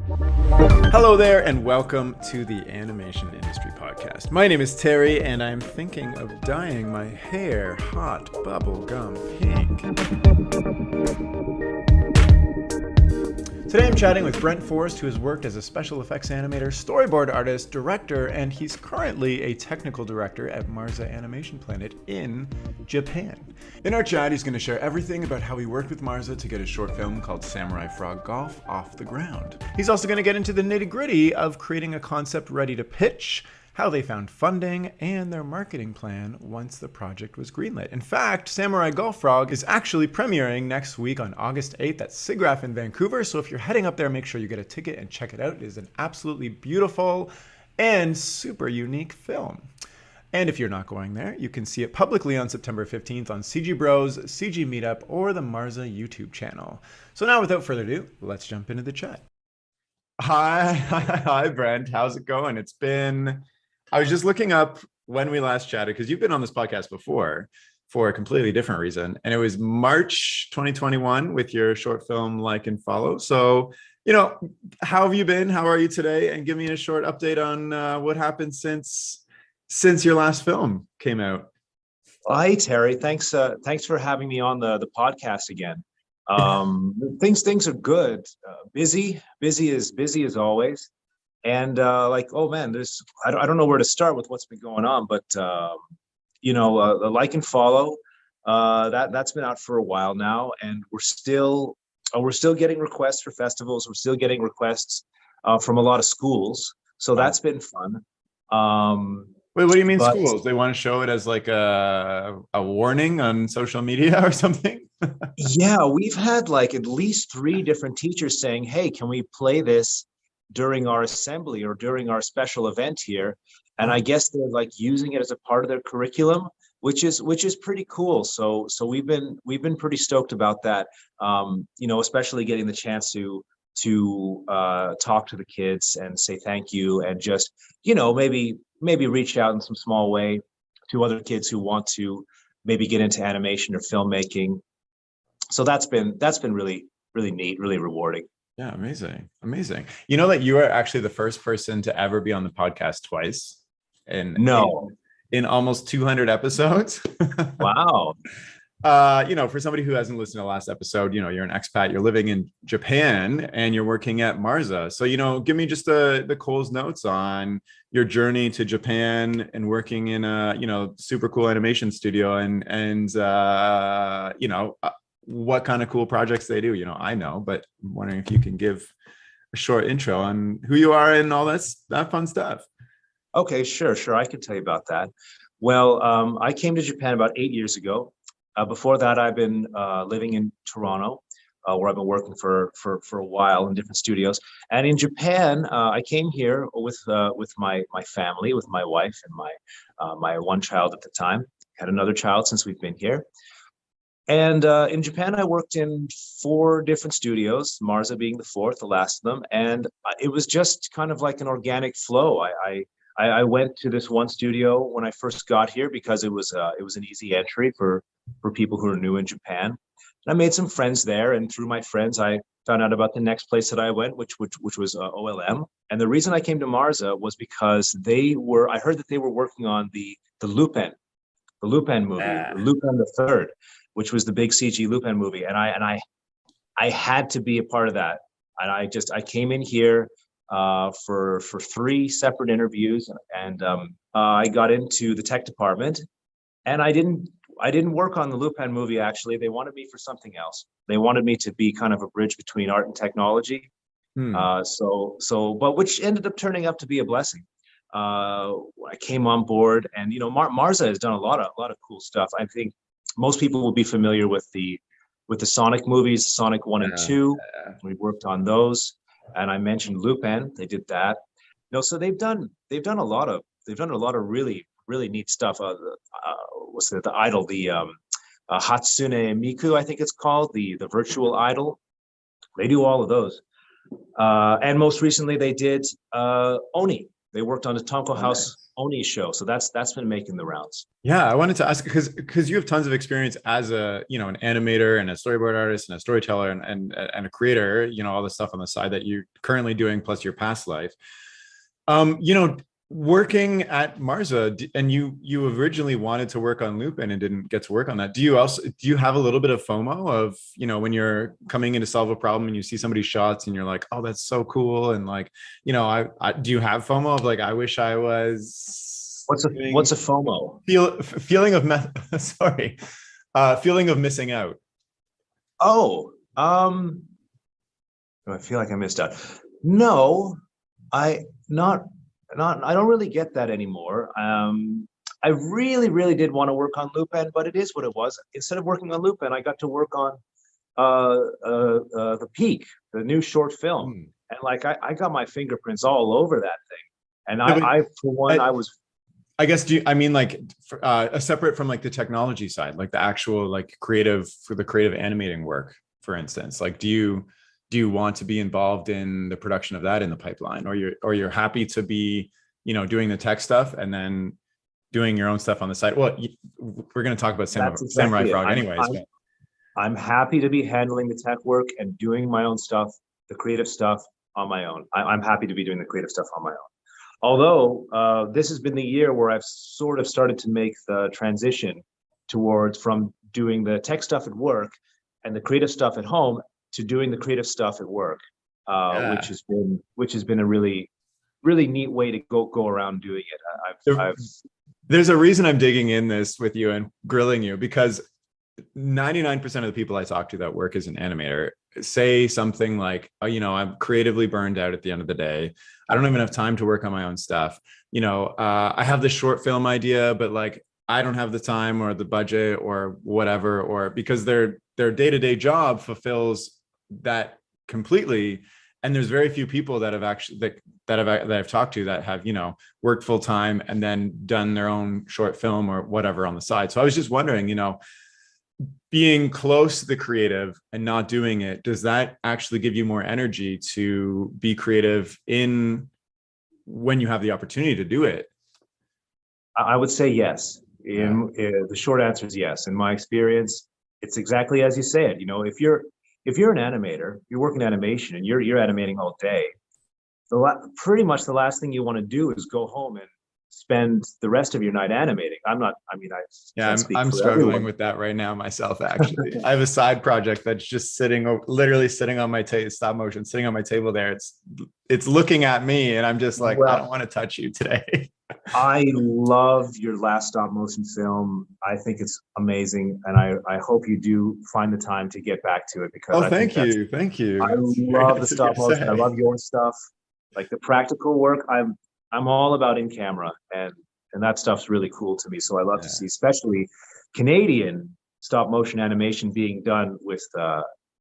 Hello there, and welcome to the Animation Industry Podcast. My name is Terry, and I'm thinking of dyeing my hair hot bubblegum pink. Today I'm chatting with Brent Forrest, who has worked as a special effects animator, storyboard artist, director, and he's currently a technical director at Marza Animation Planet in Japan. In our chat, he's going to share everything about how he worked with Marza to get a short film called Samurai Frog Golf off the ground. He's also going to get into the nitty-gritty of creating a concept ready to pitch, how they found funding, and their marketing plan once the project was greenlit. In fact, Samurai Golf Frog is actually premiering next week on August 8th at SIGGRAPH in Vancouver, so if you're heading up there, make sure you get a ticket and check it out. It is an absolutely beautiful and super unique film. And if you're not going there, you can see it publicly on September 15th on CgBros, CgMeetup, or the Marza YouTube channel. So now, without further ado, let's jump into the chat. Hi, Brent. How's it going? I was just looking up when we last chatted, because you've been on this podcast before for a completely different reason. And it was March 2021 with your short film, Like and Follow. So, how have you been? How are you today? And give me a short update on what happened since your last film came out. Hi, Terry. Thanks for having me on the podcast again. Things are good. Busy as always. And oh man, I don't know where to start with what's been going on, but the Like and Follow, that's been out for a while now, and we're still getting requests for festivals. We're still getting requests from a lot of schools, so that's been fun. Wait, what do you mean schools? They want to show it as like a warning on social media or something? Yeah, we've had like at least 3 different teachers saying, "Hey, can we play this during our assembly or during our special event here?" And I guess they're like using it as a part of their curriculum, which is pretty cool. So we've been pretty stoked about that. Especially getting the chance to talk to the kids and say thank you, and just maybe reach out in some small way to other kids who want to maybe get into animation or filmmaking. So that's been really neat, really rewarding. Yeah, amazing. You know that you are actually the first person to ever be on the podcast twice in almost 200 episodes. Wow. For somebody who hasn't listened to the last episode, you're an expat, you're living in Japan, and you're working at Marza. So, give me just the Cole's notes on your journey to Japan and working in a, super cool animation studio and what kind of cool projects they do. I know, but I'm wondering if you can give a short intro on who you are and all that fun stuff. Okay, sure. I can tell you about that. Well, I came to Japan about 8 years ago. Before that, I've been living in Toronto, where I've been working for a while in different studios. And in Japan, I came here with my family, with my wife and my one child at the time. Had another child since we've been here. And in Japan, I worked in 4 different studios, Marza being the 4th, the last of them. And it was just kind of like an organic flow. I went to this one studio when I first got here because it was an easy entry for people who are new in Japan. And I made some friends there, and through my friends, I found out about the next place that I went, which was OLM. And the reason I came to Marza was because I heard that they were working on the Lupin movie, Lupin the Third, which was the big CG Lupin movie, and I had to be a part of that. And I came in here for 3 separate interviews, and I got into the tech department, and I didn't work on the Lupin movie. Actually, they wanted me for something else. They wanted me to be kind of a bridge between art and technology. But which ended up turning up to be a blessing. I came on board, and Marza has done a lot of cool stuff. I think most people will be familiar with the Sonic movies, Sonic 1 and 2. We worked on those, and I mentioned Lupin. They did that. So they've done a lot of really neat stuff. What's the idol? The Hatsune Miku, I think it's called, the virtual idol. They do all of those. And most recently, they did Oni, They worked on the Tonko Oh, House nice. Oni show, so that's been making the rounds. Yeah, I wanted to ask because you have tons of experience as a an animator and a storyboard artist and a storyteller and a creator. All the stuff on the side that you're currently doing plus your past life. Working at Marza, and you originally wanted to work on Lupin and didn't get to work on that. Do you have a little bit of FOMO of when you're coming in to solve a problem and you see somebody's shots and you're like, oh, that's so cool, and like I do you have FOMO of like I wish I was What's a FOMO? feeling of sorry, feeling of missing out. Oh, I feel like I missed out. No, I not I don't really get that anymore. I really did want to work on Lupin, but it is what it was. Instead of working on Lupin, I got to work on the Peak, the new short film, and like I got my fingerprints all over that thing. And Yeah, but I for one, I was. I guess I mean like separate from like the technology side, like the actual like creative for the creative animating work, for instance? Like, do you want to be involved in the production of that in the pipeline, or you're happy to be doing the tech stuff and then doing your own stuff on the side? Well, we're going to talk about Samurai Exactly Frog anyways. I'm happy to be handling the tech work and doing my own stuff, the creative stuff on my own. I'm happy to be doing the creative stuff on my own. Although this has been the year where I've sort of started to make the transition from doing the tech stuff at work and the creative stuff at home to doing the creative stuff at work, which has been a really neat way to go around doing it. There's a reason I'm digging in this with you and grilling you, because 99% of the people I talk to that work as an animator say something like, oh, I'm creatively burned out at the end of the day. I don't even have time to work on my own stuff. I have this short film idea, but like, I don't have the time or the budget or whatever, or because their day-to-day job fulfills that completely. And there's very few people that have actually that I've talked to that have, worked full time and then done their own short film or whatever on the side. So I was just wondering, being close to the creative and not doing it, does that actually give you more energy to be creative in when you have the opportunity to do it? I would say yes. The short answer is yes. In my experience, it's exactly as you said. If you're an animator, you're working animation and you're animating all day, pretty much the last thing you want to do is go home and spend the rest of your night animating. I'm struggling with that right now myself. Actually, I have a side project that's just literally sitting on my stop motion, sitting on my table there. It's looking at me, and I'm just like, I don't want to touch you today. I love your last stop motion film. I think it's amazing, and I hope you do find the time to get back to it, because thank you. I love the stop motion. I love your stuff, like the practical work. I'm all about in camera, and that stuff's really cool to me. So I love to see, especially Canadian stop motion animation being done with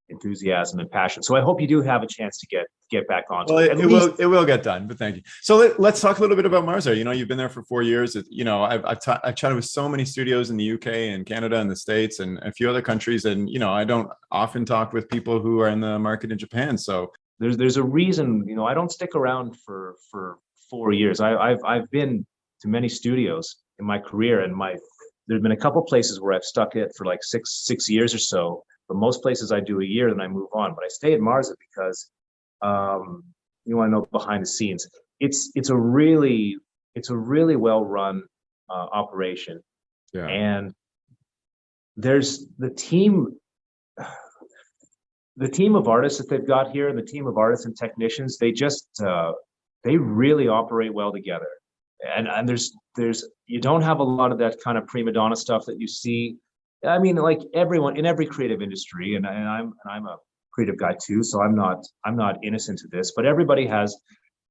enthusiasm and passion. So I hope you do have a chance to get back onto it. It will get done, but thank you. So let's talk a little bit about Marza. You've been there for 4 years. I've chatted with so many studios in the UK and Canada and the States and a few other countries, and I don't often talk with people who are in the market in Japan. So there's a reason. I don't stick around for 4 years. I've been to many studios in my career, and there's been a couple places where I've stuck it for like six years or so. But most places I do a year, then I move on. But I stay at Marza because you want to know behind the scenes. It's a really well run operation, and there's the team of artists that they've got here, and the team of artists and technicians. They really operate well together, and there's you don't have a lot of that kind of prima donna stuff that you see. I mean, like everyone in every creative industry, and I'm a creative guy too, so I'm not innocent to this. But everybody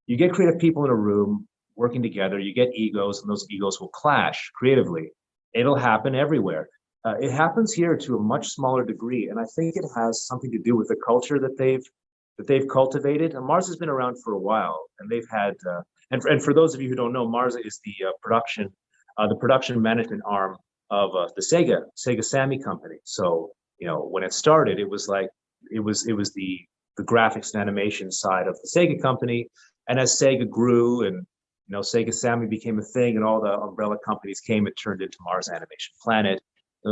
you get creative people in a room working together. You get egos, and those egos will clash creatively. It'll happen everywhere. It happens here to a much smaller degree, and I think it has something to do with the culture that they've cultivated. And Marza's been around for a while, and they've had and for those of you who don't know, Marza is the production management arm of the Sega Sammy company. So when it started, it was the graphics and animation side of the Sega company, and as Sega grew and Sega Sammy became a thing, and all the umbrella companies came. It turned into Marza Animation Planet.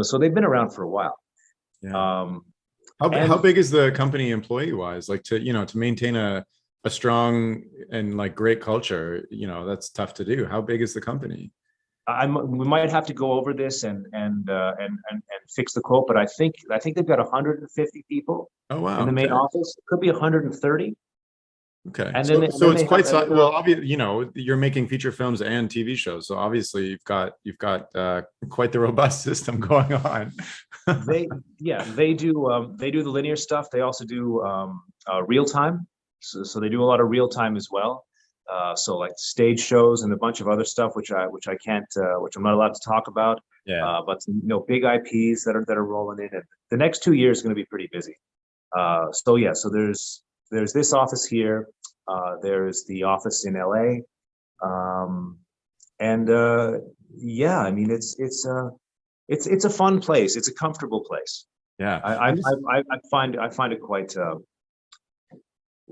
So they've been around for a while. Yeah. Um, How and big is the company employee wise? Like to maintain a strong and like great culture, that's tough to do. How big is the company? we might have to go over this and fix the quote, but I think they've got 150 people Oh in wow. the main Okay. office. It could be 130, Okay. and then So it's quite well, they're obviously, you're making feature films and TV shows. So obviously you've got quite the robust system going on. they do the linear stuff. They also do real time, so they do a lot of real time as well. So like stage shows and a bunch of other stuff, which I can't, which I'm not allowed to talk about. Yeah. But big IPs that are rolling in, and the next 2 years is going to be pretty busy. So yeah, so there's this office here, there's the office in LA, and yeah, I mean it's a fun place. It's a comfortable place. Yeah. I find it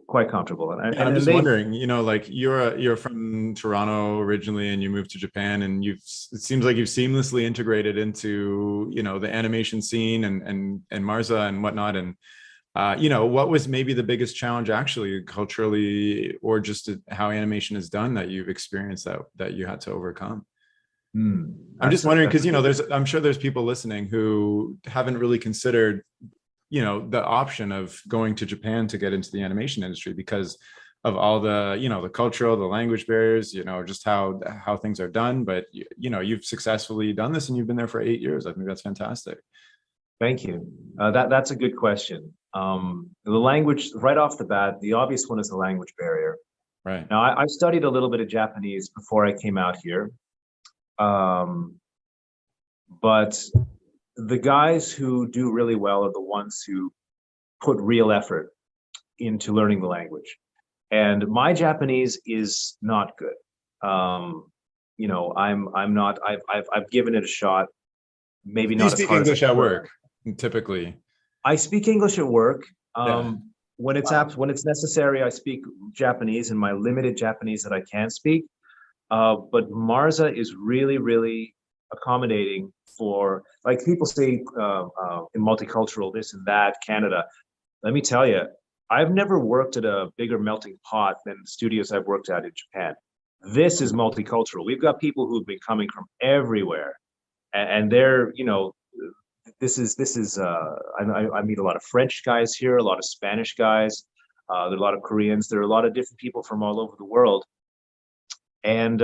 quite comfortable, Yeah, I'm and just they wondering, like you're from Toronto originally and you moved to Japan and it seems like you've seamlessly integrated into, the animation scene and Marza and whatnot. And what was maybe the biggest challenge actually culturally or just how animation is done that you've experienced that you had to overcome? I'm just wondering because, I'm sure there's people listening who haven't really considered the option of going to Japan to get into the animation industry because of all the the cultural, the language barriers, just how things are done. But you've successfully done this and you've been there for 8 years. I think that's fantastic. Thank you. That's a good question. The language, right off the bat, the obvious one is the language barrier. Right. Now, I studied a little bit of Japanese before I came out here, but the guys who do really well are the ones who put real effort into learning the language. And my Japanese is not good. I'm not. I've given it a shot. Maybe You not as speak hard as English I at could. work, typically. I speak English at work. Yeah. When it's necessary, I speak Japanese in my limited Japanese that I can speak. But Marza is really, really accommodating for, like people say in multicultural this and that, Canada. Let me tell you, I've never worked at a bigger melting pot than the studios I've worked at in Japan. This is multicultural. We've got people who've been coming from everywhere, and they're, I meet a lot of French guys here, a lot of Spanish guys, there are a lot of Koreans, there are a lot of different people from all over the world. And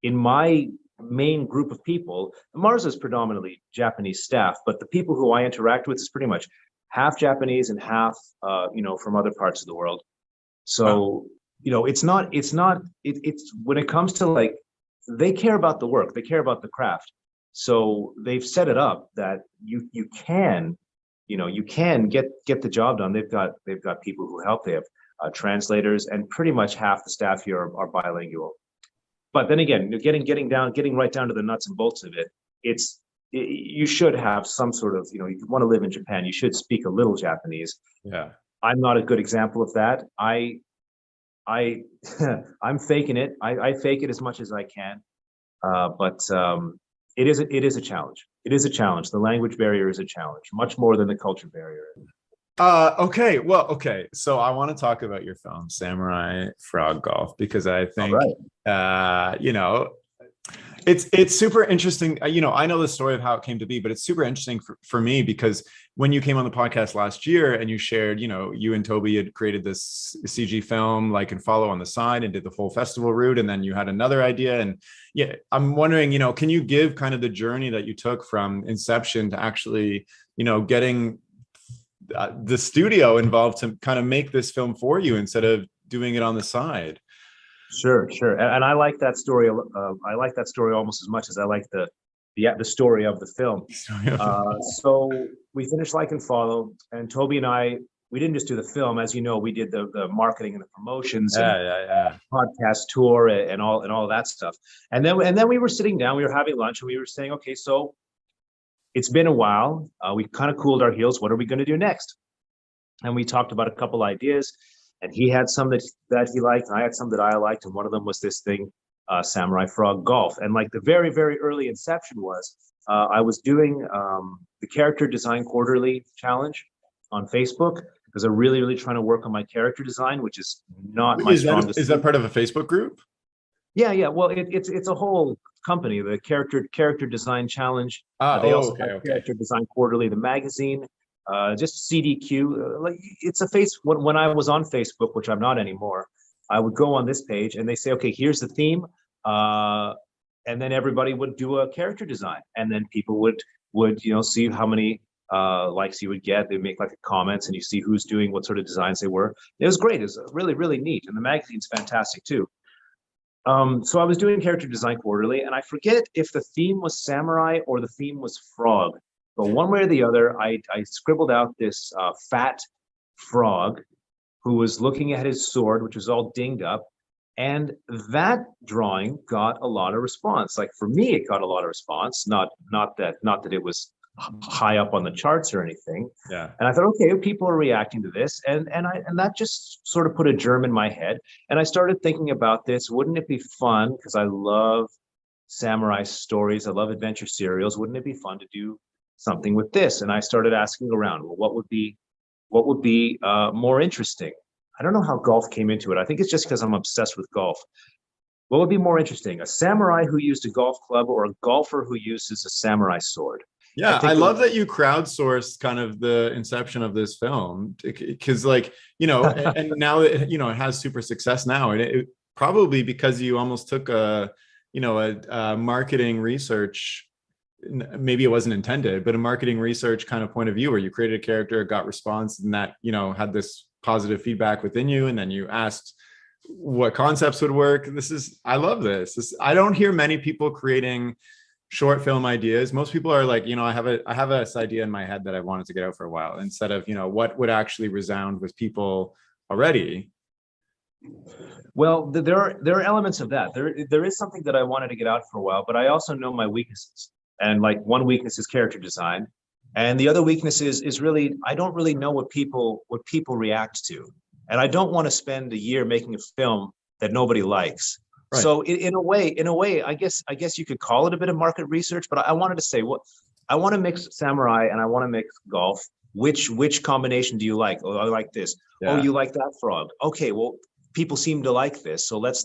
in my main group of people, Marza is predominantly Japanese staff, but the people who I interact with is pretty much half Japanese and half, from other parts of the world. So, it's when it comes to like, they care about the work, they care about the craft. So they've set it up that you can get the job done. They've got people who help. They have translators, and pretty much half the staff here are bilingual. But then again, getting right down to the nuts and bolts of it, you should have some sort of, if you want to live in Japan, you should speak a little Japanese. Yeah. I'm not a good example of that. I'm faking it. I fake it as much as I can. But it is a challenge. It is a challenge. The language barrier is a challenge, much more than the culture barrier. Okay. Well, okay. So I want to talk about your film, Samurai Frog Golf, because I think, it's super interesting. I know the story of how it came to be, but it's super interesting for me because when you came on the podcast last year and you shared, you and Toby had created this CG film, like, and follow on the side and did the whole festival route. And then you had another idea. And yeah, I'm wondering, can you give kind of the journey that you took from inception to actually, getting the studio involved to kind of make this film for you instead of doing it on the side? Sure. And I like that story. I like that story almost as much as I like the story of the film. So we finished Like and Follow, and Toby and I, we didn't just do the film, as you know, we did the marketing and the promotions, and podcast tour and all of that stuff. And then we were sitting down, we were having lunch, and we were saying, okay, so it's been a while. We kind of cooled our heels. What are we going to do next? And we talked about a couple ideas. And he had some that he liked, and I had some that I liked, and one of them was this thing Samurai Frog Golf. And like the very, very early inception was, I was doing the Character Design Quarterly Challenge on Facebook because I'm really, really trying to work on my character design, which is not my strongest. Is that part of a Facebook group? Yeah, yeah. Well, it's a whole company, the Character Design Challenge. They also Okay, have okay. Character Design Quarterly, the magazine. Just CDQ. Like it's a face. When I was on Facebook, which I'm not anymore, I would go on this page and they say, okay, here's the theme, and then everybody would do a character design, and then people would see how many likes you would get. They'd make like comments, and you see who's doing what sort of designs they were. It was great. It was really, really neat, and the magazine's fantastic too. So I was doing Character Design Quarterly, and I forget if the theme was samurai or the theme was frog. But one way or the other, I scribbled out this fat frog who was looking at his sword, which was all dinged up. And that drawing got a lot of response. Like for me, it got a lot of response. Not that it was high up on the charts or anything. Yeah. And I thought, okay, people are reacting to this, and that just sort of put a germ in my head. And I started thinking about this. Wouldn't it be fun? Because I love samurai stories. I love adventure serials. Wouldn't it be fun to do something with this? And I started asking around, well, what would be more interesting? I don't know how golf came into it. I think it's just because I'm obsessed with golf. What would be more interesting, a samurai who used a golf club or a golfer who uses a samurai sword? Yeah, I love that you crowdsourced kind of the inception of this film, because like, and now it has super success now, and it probably because you almost took a marketing research, maybe it wasn't intended, but a marketing research kind of point of view where you created a character, got response, and that, had this positive feedback within you. And then you asked what concepts would work. I love this. I don't hear many people creating short film ideas. Most people are like, I have this idea in my head that I wanted to get out for a while, instead of, what would actually resound with people already. Well, there are elements of that. There is something that I wanted to get out for a while, but I also know my weaknesses. And like one weakness is character design, and the other weakness is really I don't really know what people react to, and I don't want to spend a year making a film that nobody likes. Right. So in a way, I guess you could call it a bit of market research. But I wanted to say, what I want to mix samurai and I want to mix golf. Which combination do you like? Oh, I like this. Yeah. Oh, you like that frog? Okay, well, people seem to like this, so let's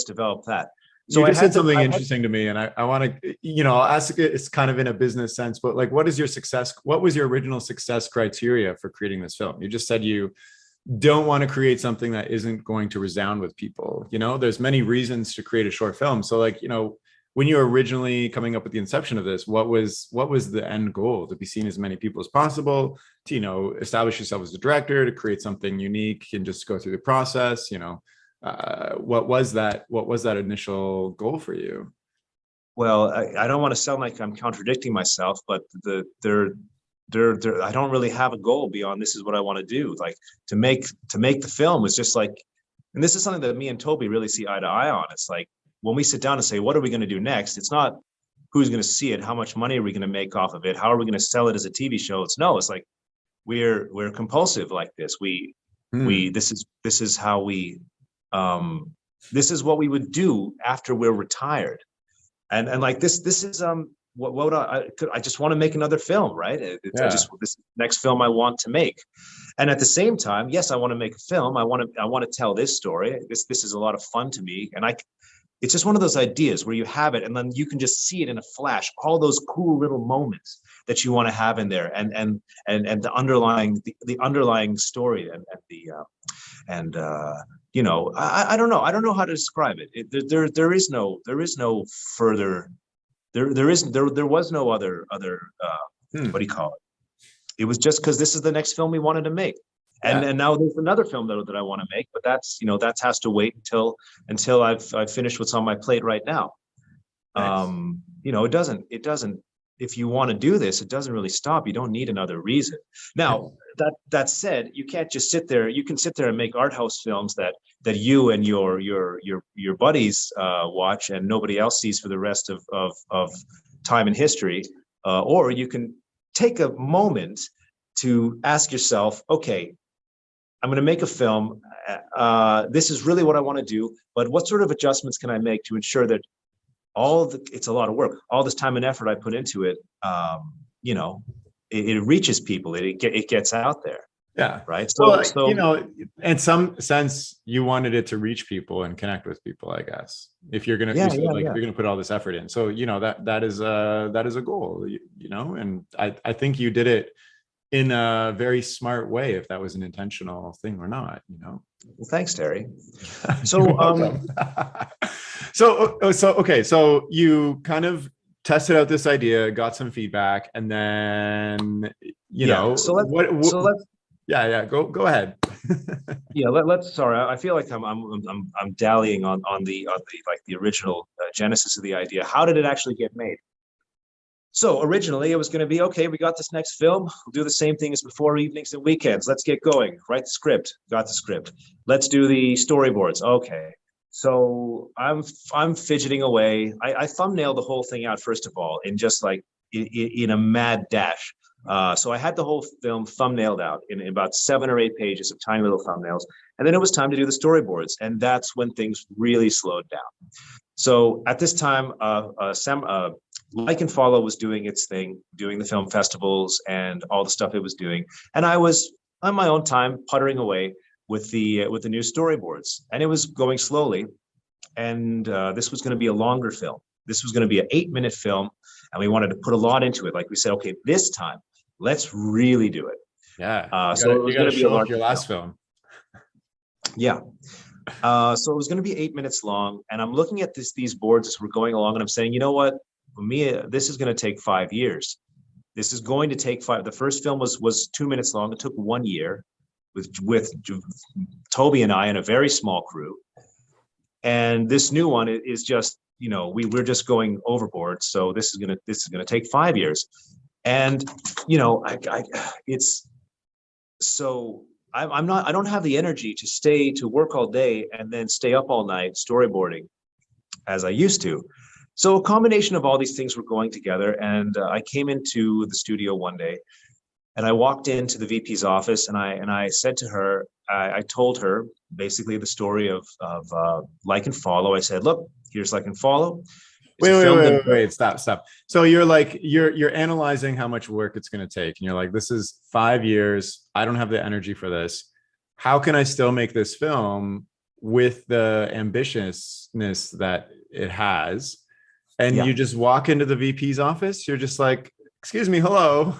develop that. So you just said something interesting to me, and I want to, I'll ask it. It's kind of in a business sense, but like, what was your original success criteria for creating this film? You just said you don't want to create something that isn't going to resound with people. There's many reasons to create a short film. So like, when you were originally coming up with the inception of this, what was the end goal? To be seen as many people as possible, to, establish yourself as a director, to create something unique and just go through the process, what was that initial goal for you? Well, I don't want to sound like I'm contradicting myself, but I don't really have a goal beyond this is what I want to do. Like to make the film is just like, and this is something that me and Toby really see eye to eye on. It's like when we sit down and say, what are we going to do next? It's not who's going to see it, how much money are we going to make off of it, how are we going to sell it as a TV show? It's like we're compulsive like this. This is how we this is what we would do after we're retired. And like this is what would I just want to make another film, right? This next film I want to make. And at the same time, yes, I want to make a film. I want to tell this story. This is a lot of fun to me. And it's just one of those ideas where you have it and then you can just see it in a flash, all those cool little moments that you want to have in there, and the underlying story and I don't know how to describe it. There was no other what do you call it? It was just because this is the next film we wanted to make. And now there's another film that I want to make, but that has to wait until I've finished what's on my plate right now. Nice. It doesn't. If you want to do this, it doesn't really stop. You don't need another reason. Now, that said, you can't just sit there. You can sit there and make art house films that you and your buddies watch and nobody else sees for the rest of time in history. Or you can take a moment to ask yourself, okay, I'm going to make a film. This is really what I want to do, but what sort of adjustments can I make to ensure that it's a lot of work, all this time and effort I put into it, you know, it reaches people, it gets out there. Yeah. Right. Well, you know, in some sense, you wanted it to reach people and connect with people, I guess. If you're gonna, if you're gonna put all this effort in, so you know that is a goal, you know, and I think you did it in a very smart way, if that was an intentional thing or not, you know. Well, thanks, Terry. So, okay, so you kind of tested out this idea, got some feedback, and then you know, go ahead. Yeah, let's. Sorry, I feel like I'm dallying on the like the original genesis of the idea. How did it actually get made? So originally it was going to be, okay, we got this next film. We'll do the same thing as before, evenings and weekends. Let's get going. Write the script. Got the script. Let's do the storyboards. Okay. So I'm fidgeting away. I thumbnailed the whole thing out first of all in just like in a mad dash. So I had the whole film thumbnailed out in about 7 or 8 pages of tiny little thumbnails. And then it was time to do the storyboards. And that's when things really slowed down. So at this time, Like and Follow was doing its thing, doing the film festivals and all the stuff it was doing. And I was on my own time puttering away with the new storyboards, and it was going slowly. And this was going to be a longer film. This was going to be an 8-minute film, and we wanted to put a lot into it. Like we said, okay, this time let's really do it. Yeah. So it was going to be a larger your last film. Yeah. So it was going to be 8 minutes long, and I'm looking at these boards as we're going along, and I'm saying, you know what? For me, this is going to take 5 years. This is going to take 5. The first film was 2 minutes long. It took 1 year with Toby and I and a very small crew. And this new one is just, you know, we're just going overboard. So this is gonna take 5 years. And you know, I don't have the energy to stay to work all day and then stay up all night storyboarding as I used to. So a combination of all these things were going together, and I came into the studio one day, and I walked into the VP's office, and I said to her, I told her basically the story of Like and Follow. I said, look, here's Like and Follow. Wait, stop. So you're like, you're analyzing how much work it's going to take, and you're like, this is 5 years. I don't have the energy for this. How can I still make this film with the ambitiousness that it has? And you just walk into the VP's office. You're just like, excuse me, hello.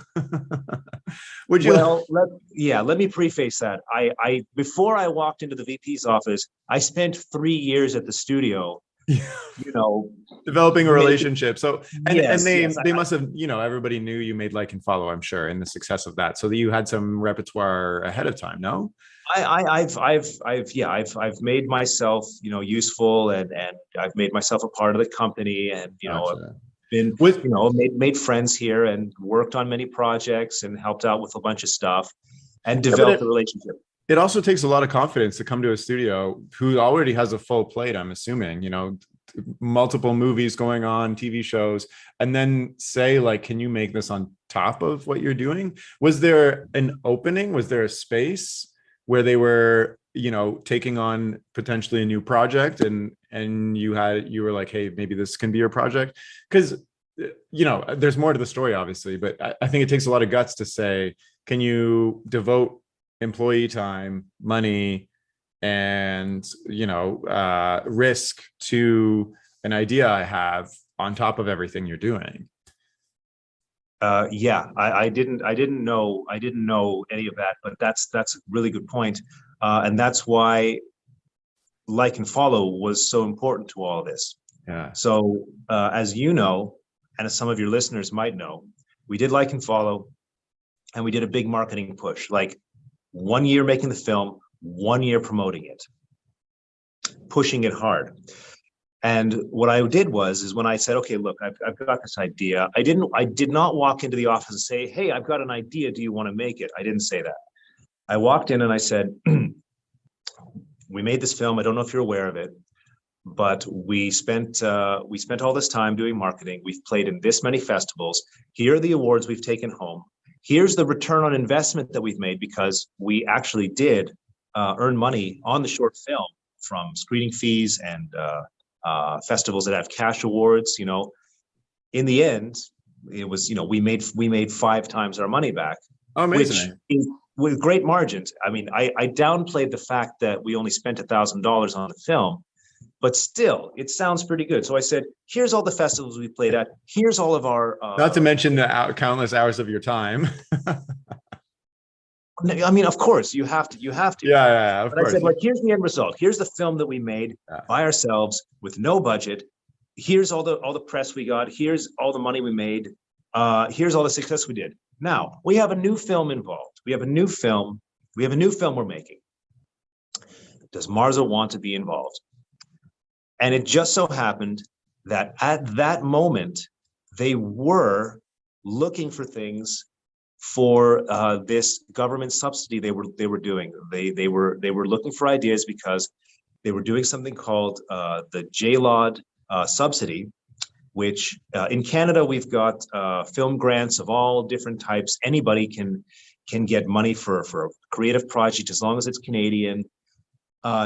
Would you? Well, let me preface that. I before I walked into the VP's office, I spent 3 years at the studio, you know, developing a relationship. So, and they must have, you know, everybody knew you made Like and Follow, I'm sure, and the success of that. So that you had some repertoire ahead of time, no? I've made myself, you know, useful, and I've made myself a part of the company, and you know, I've been with, you know, made friends here and worked on many projects and helped out with a bunch of stuff and developed a relationship. It also takes a lot of confidence to come to a studio who already has a full plate, I'm assuming, you know, multiple movies going on, TV shows, and then say, like, can you make this on top of what you're doing? Was there an opening? Was there a space where they were, you know, taking on potentially a new project, and you were like, hey, maybe this can be your project? Because, you know, there's more to the story, obviously, but I think it takes a lot of guts to say, can you devote employee time, money, and, you know, risk to an idea I have on top of everything you're doing? Yeah, I didn't know any of that, but that's a really good point. And that's why Like and Follow was so important to all of this. Yeah. So as you know, and as some of your listeners might know, we did Like and Follow, and we did a big marketing push, like 1 year making the film, 1 year promoting it, pushing it hard. And what I did is when I said, okay, look, I've got this idea. I did not walk into the office and say, hey, I've got an idea. Do you want to make it? I didn't say that. I walked in and I said, we made this film. I don't know if you're aware of it, but we spent all this time doing marketing. We've played in this many festivals. Here are the awards we've taken home. Here's the return on investment that we've made, because we actually did 1 year making the film, 1 year promoting it, pushing it hard. And what I did is when I said, okay, look, I've got this idea. I didn't walk into the office and say, hey, I've got an idea. Do you want to make it? I didn't say that. I walked in and I said, we spent all this time doing marketing. We've played in this many festivals. Here are the awards we've taken home. Here's the return on investment that we've made, because we actually did earn money on the short film from screening fees and festivals that have cash awards. In the end, it was, we made 5 times our money back, Oh, which amazing. is with great margins. I mean, I downplayed the fact that we only spent $1,000 on the film, but still, it sounds pretty good. So I said, here's all the festivals we played at. Here's all of our. Not to mention the countless hours of your time. I mean, of course, you have to. Yeah, of But I course. said, like, here's the end result. Here's the film that we made by ourselves with no budget. Here's all the press we got. Here's all the money we made. Here's all the success we did. Now we have a new film involved. We have a new film we're making. Does Marza want to be involved? And it just so happened that at that moment, they were looking for things for this government subsidy they were doing. They were looking for ideas because they were doing something called the JLOD subsidy, which in Canada we've got film grants of all different types. Anybody can get money for a creative project as long as it's Canadian.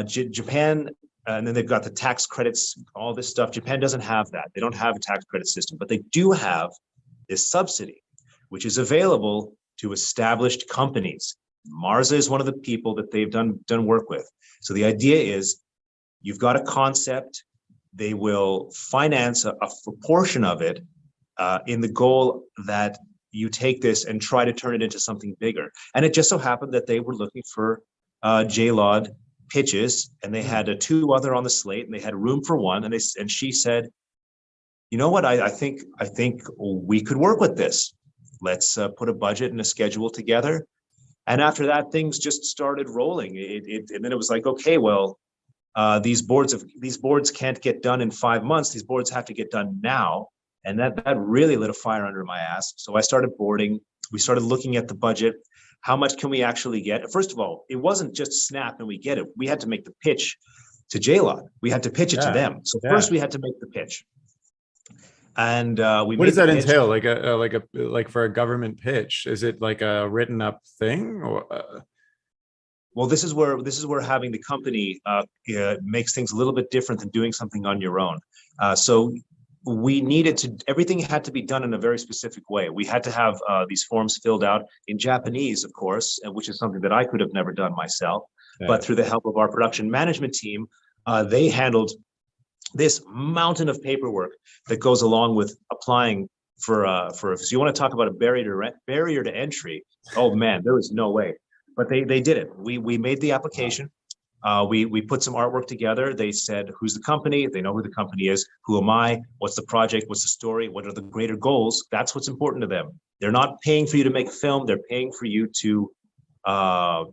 Japan, and then they've got the tax credits, all this stuff. Japan doesn't have that. They don't have a tax credit system, but they do have this subsidy, which is available to established companies. Marza is one of the people that they've done work with. So the idea is you've got a concept, they will finance a proportion of it in the goal that you take this and try to turn it into something bigger. And it just so happened that they were looking for JLOD pitches, and they had 2 other on the slate, and they had room for one. And she said, you know what, I think we could work with this. Let's put a budget and a schedule together. And after that, things just started rolling. And then it was like, okay, well, these boards can't get done in 5 months. These boards have to get done now. And that really lit a fire under my ass. So I started boarding. We started looking at the budget. How much can we actually get? First of all, it wasn't just snap and we get it. We had to make the pitch to JLOD. We had to pitch it to them. So first we had to make the pitch. And what does that entail? Like for a government pitch, is it like a written up thing or? Well, this is where having the company makes things a little bit different than doing something on your own. So we needed to, everything had to be done in a very specific way. We had to have these forms filled out in Japanese, of course, which is something that I could have never done myself. Yeah. But through the help of our production management team, they handled this mountain of paperwork that goes along with applying for so you want to talk about a barrier to entry. Oh man, there was no way. But they did it. We made the application. We put some artwork together. They said, who's the company? They know who the company is. Who am I? What's the project? What's the story? What are the greater goals? That's what's important to them. They're not paying for you to make a film. They're paying for you to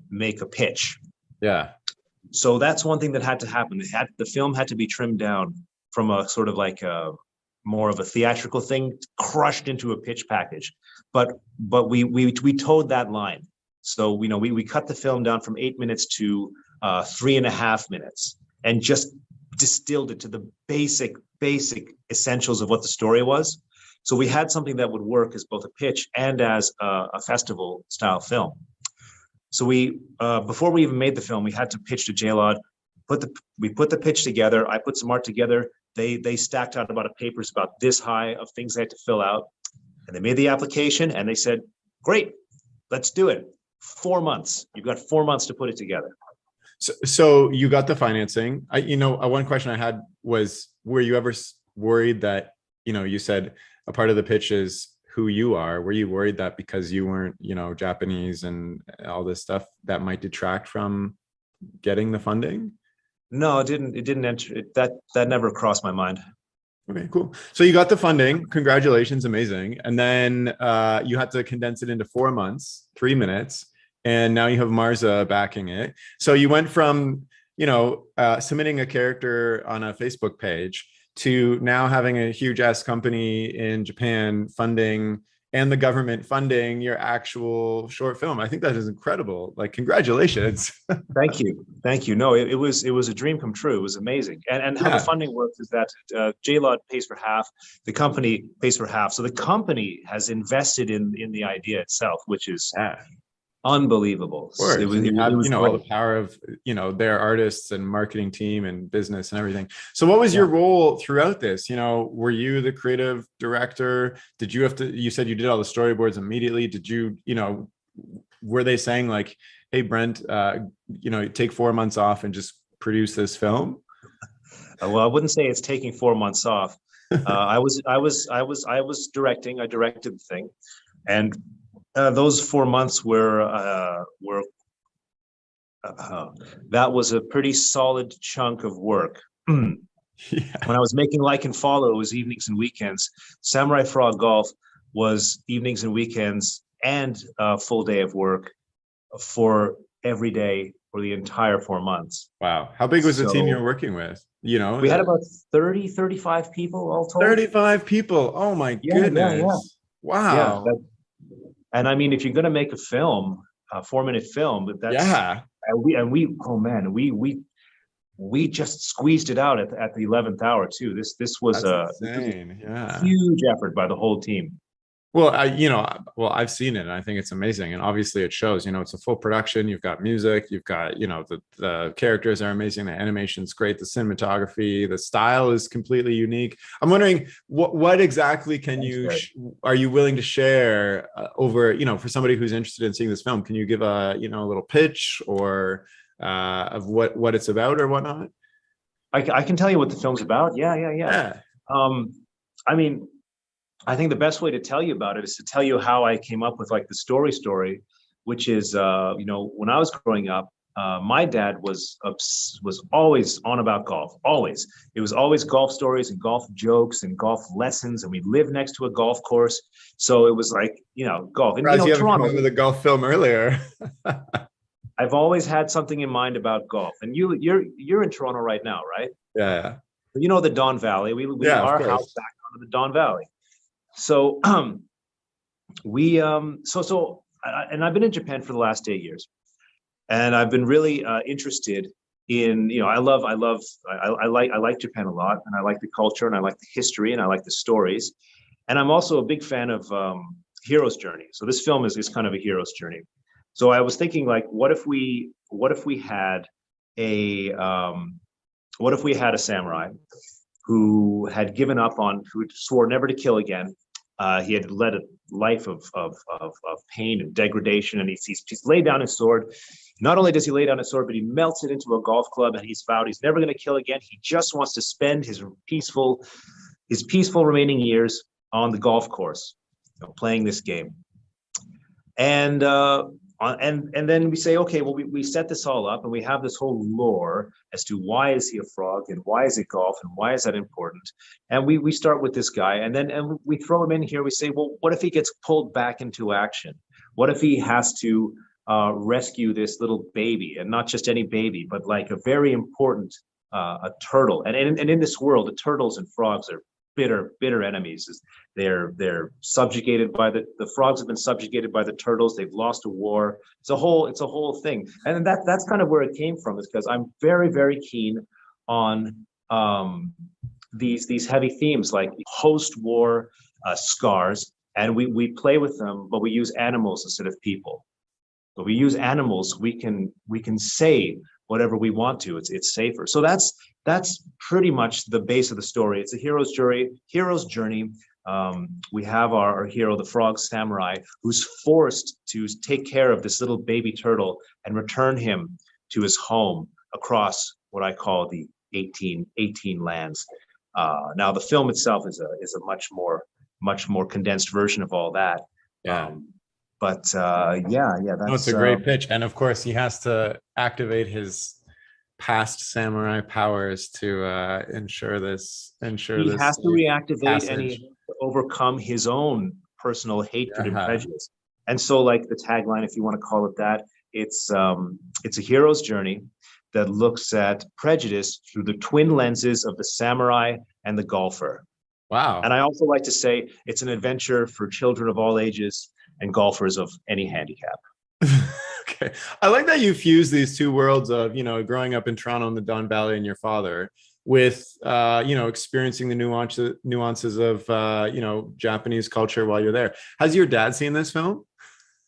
make a pitch. Yeah. So that's one thing that had to happen. The film had to be trimmed down from a sort of like more of a theatrical thing, crushed into a pitch package. But we towed that line. So we cut the film down from 8 minutes to 3.5 minutes, and just distilled it to the basic essentials of what the story was. So we had something that would work as both a pitch and as a festival style film. So we before we even made the film, we had to pitch to JLOD. We put the pitch together. I put some art together. They stacked out about papers about this high of things they had to fill out, and they made the application. And they said, "Great, let's do it." 4 months. You've got 4 months to put it together. So you got the financing. One question I had was, were you ever worried that, you said a part of the pitch is who you are. Were you worried that because you weren't, Japanese and all this stuff, that might detract from getting the funding? No, it didn't enter it. That never crossed my mind. Okay, cool. So you got the funding. Congratulations. Amazing. And then you had to condense it into 4 months, 3 minutes. And now you have Marza backing it. So you went from, submitting a character on a Facebook page to now having a huge ass company in Japan funding, and the government funding your actual short film. I think that is incredible. Like, congratulations. Thank you. No, it was a dream come true. It was amazing. And how the funding works is that JLOD pays for half, the company pays for half. So the company has invested in the idea itself, which is Unbelievable. Of course, and you It have, was all great. the power of, their artists and marketing team and business and everything. So what was Yeah. your role throughout this? Were you the creative director? Did you have to, you said you did all the storyboards immediately. Did you, were they saying like, hey, Brent, take 4 months off and just produce this film? Well, I wouldn't say it's taking 4 months off. I was directing. I directed the thing, and those 4 months were that was a pretty solid chunk of work. Yeah. When I was making Like and Follow, it was evenings and weekends. Samurai Frog Golf was evenings and weekends and a full day of work for every day for the entire 4 months. Wow. How big was the team you So were working with? we had about 30, 35 people all told. 35 people. Oh my Yeah. goodness. Wow. And I mean, if you're going to make a film, a 4-minute film, Yeah. oh man, we just squeezed it out at the 11th hour too. This was That's this was a insane. Yeah. huge effort by the whole team. Well, I've seen it and I think it's amazing. And obviously it shows, it's a full production. You've got music, you've got, the characters are amazing. The animation's great. The cinematography, the style is completely unique. I'm wondering what exactly are you willing to share over, for somebody who's interested in seeing this film? Can you give a little pitch or of what it's about or whatnot? I can tell you what the film's about. Yeah. I mean, I think the best way to tell you about it is to tell you how I came up with like the story, which is, when I was growing up, my dad was always on about golf. Always, it was always golf stories and golf jokes and golf lessons, and we lived next to a golf course, so it was like golf. And You haven't come Toronto, up with a golf film earlier. I've always had something in mind about golf, and you're in Toronto right now, right? Yeah. The Don Valley. We Yeah, of our course. house back onto the Don Valley. So we and I've been in Japan for the last 8 years, and I've been really interested in I like Japan a lot, and I like the culture, and I like the history, and I like the stories, and I'm also a big fan of hero's journey. So this film is kind of a hero's journey. So I was thinking, like, what if we had a samurai who had given up who swore never to kill again. He had led a life of pain and degradation, and he's laid down his sword. Not only does he lay down his sword, but he melts it into a golf club, and he's vowed he's never going to kill again. He just wants to spend his peaceful remaining years on the golf course, playing this game. And then we say, okay, well, we set this all up, and we have this whole lore as to why is he a frog, and why is it golf, and why is that important? And we start with this guy, and we throw him in here. We say, well, what if he gets pulled back into action? What if he has to rescue this little baby, and not just any baby, but like a very important a turtle? And in this world, the turtles and frogs are bitter enemies. They're subjugated by the frogs have been subjugated by the turtles. They've lost a war. It's a whole thing. And that's kind of where it came from, is because I'm very, very keen on these heavy themes like post-war scars, and we play with them, but we use animals instead of people. But we use animals, we can say whatever we want to. It's safer. So that's pretty much the base of the story. It's a hero's journey. We have our hero, the frog samurai, who's forced to take care of this little baby turtle and return him to his home across what I call the 18 lands. Now the film itself is a much more condensed version of all that. Yeah. That's a great pitch. And of course he has to activate his past samurai powers to ensure this has to reactivate passage. And he has to overcome his own personal hatred and prejudice. And so, like the tagline, if you want to call it that, it's a hero's journey that looks at prejudice through the twin lenses of the samurai and the golfer. Wow. And I also like to say it's an adventure for children of all ages and golfers of any handicap. Okay. I like that you fuse these two worlds of, growing up in Toronto in the Don Valley and your father with, experiencing the nuances of, Japanese culture while you're there. Has your dad seen this film?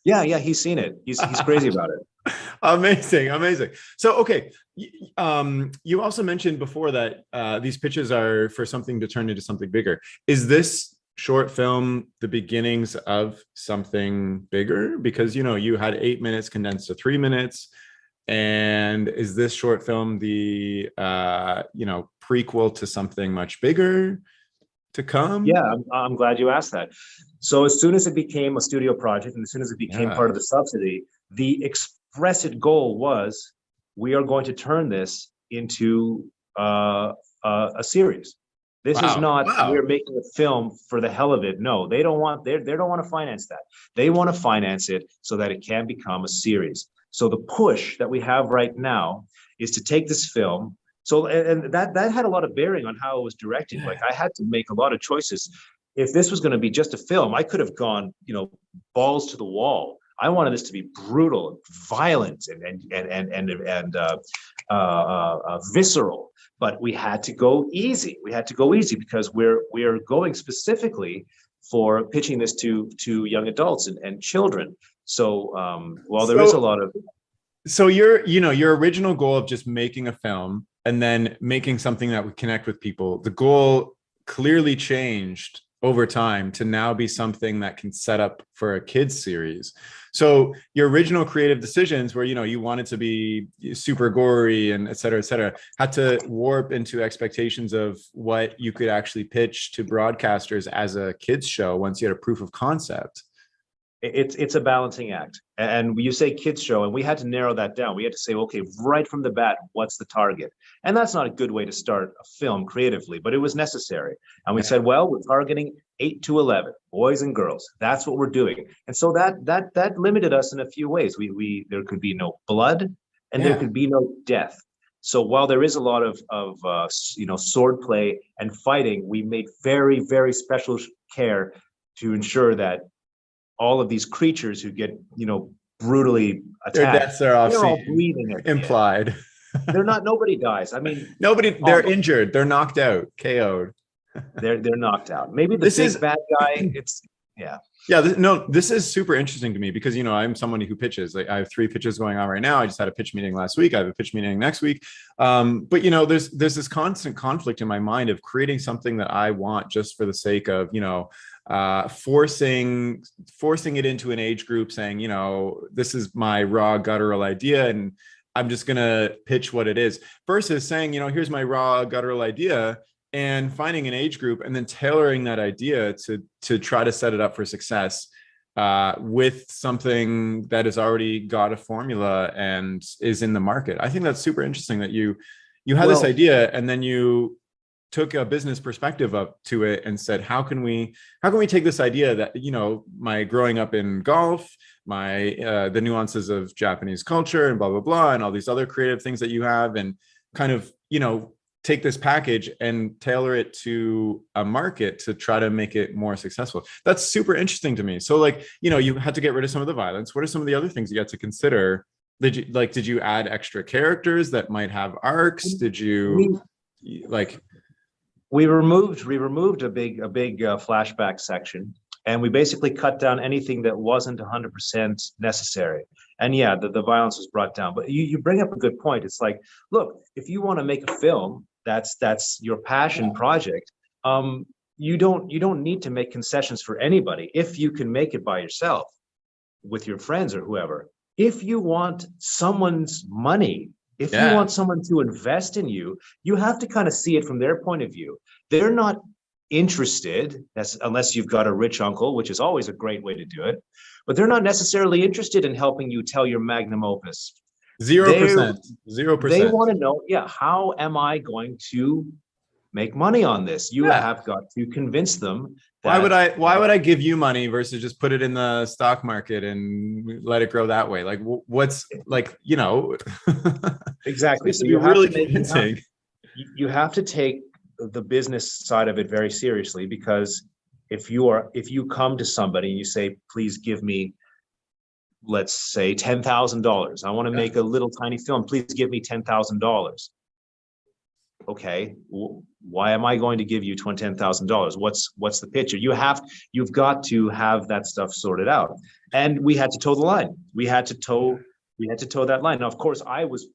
Yeah, he's seen it. He's crazy about it. Amazing, amazing. So, okay, you also mentioned before that these pitches are for something to turn into something bigger. Is this short film the beginnings of something bigger? Because, you know, you had 8 minutes condensed to 3 minutes. And is this short film the, you know, prequel to something much bigger to come? Yeah, I'm glad you asked that. So as soon as it became a studio project and as soon as it became Yeah. part of the subsidy, the expressed goal was we are going to turn this into a series. This is Wow. not we're Wow. making a film for the hell of it. No, they don't want to finance that. They want to finance it so that it can become a series. So the push that we have right now is to take this film. So and that had a lot of bearing on how it was directed. Like Yeah. I had to make a lot of choices. If this was going to be just a film, I could have gone, you know, balls to the wall. I wanted this to be brutal, violent, and visceral. But we had to go easy. We had to go easy because we're going specifically for pitching this to young adults and children. So while there is a So, lot of so your, you know, your original goal of just making a film and then making something that would connect with people, the goal clearly changed over time to now be something that can set up for a kids series. So your original creative decisions where, you know, you wanted to be super gory and et cetera, had to warp into expectations of what you could actually pitch to broadcasters as a kids show once you had a proof of concept. it's a balancing act. And you say kids show, and we had to narrow that down. We had to say, okay, right from the bat, what's the target? And that's not a good way to start a film creatively, but it was necessary. And we said, well, we're targeting 8 to 11 boys and girls. That's what we're doing. And so that limited us in a few ways. We there could be no blood, and there Yeah. could be no death. So while there is a lot of you know, sword play and fighting, we made very special care to ensure that all of these creatures who get, you know, brutally Their attacked, deaths are off they're all scene, breathing at the end. implied. They're not, nobody dies. I mean, Nobody, they're almost. injured, they're knocked out, KO'd. They're knocked out. Maybe the This big is, bad guy, it's yeah. yeah, no, this is super interesting to me because, you know, I'm somebody who pitches. Like I have 3 pitches going on right now. I just had a pitch meeting last week. I have a pitch meeting next week. But, you know, there's this constant conflict in my mind of creating something that I want just for the sake of, you know, forcing it into an age group saying, you know, this is my raw guttural idea and I'm just going to pitch what it is versus saying, you know, here's my raw guttural idea and finding an age group and then tailoring that idea to try to set it up for success with something that has already got a formula and is in the market. I think that's super interesting that you had this idea and then you took a business perspective up to it and said, how can we take this idea that, you know, my growing up in golf, my the nuances of Japanese culture and blah blah blah and all these other creative things that you have and kind of, you know, take this package and tailor it to a market to try to make it more successful. That's super interesting to me. So like, you know, you had to get rid of some of the violence. What are some of the other things you had to consider? Did you add extra characters that might have arcs? Did you like we removed a big flashback section, and we basically cut down anything that wasn't 100% necessary. And yeah, the violence was brought down. But you bring up a good point. It's like, look, if you want to make a film, that's your passion project. You don't need to make concessions for anybody if you can make it by yourself with your friends or whoever. If you want someone's money, if you want someone to invest in you, you have to kind of see it from their point of view. They're not interested, unless you've got a rich uncle, which is always a great way to do it, but they're not necessarily interested in helping you tell your magnum opus. 0%. They want to know, yeah, how am I going to make money on this? You have got to convince them that why would I give you money versus just put it in the stock market and let it grow that way? Like what's like, you know, exactly. So you really convincing. You have to take the business side of it very seriously, because if you come to somebody and you say, please give me, let's say $10,000. I want to make a little tiny film. Please give me $10,000. okay, why am I going to give you $10,000? What's the picture? You've got to have that stuff sorted out. And we had to toe the line. We had to toe that line. Now, of course, I was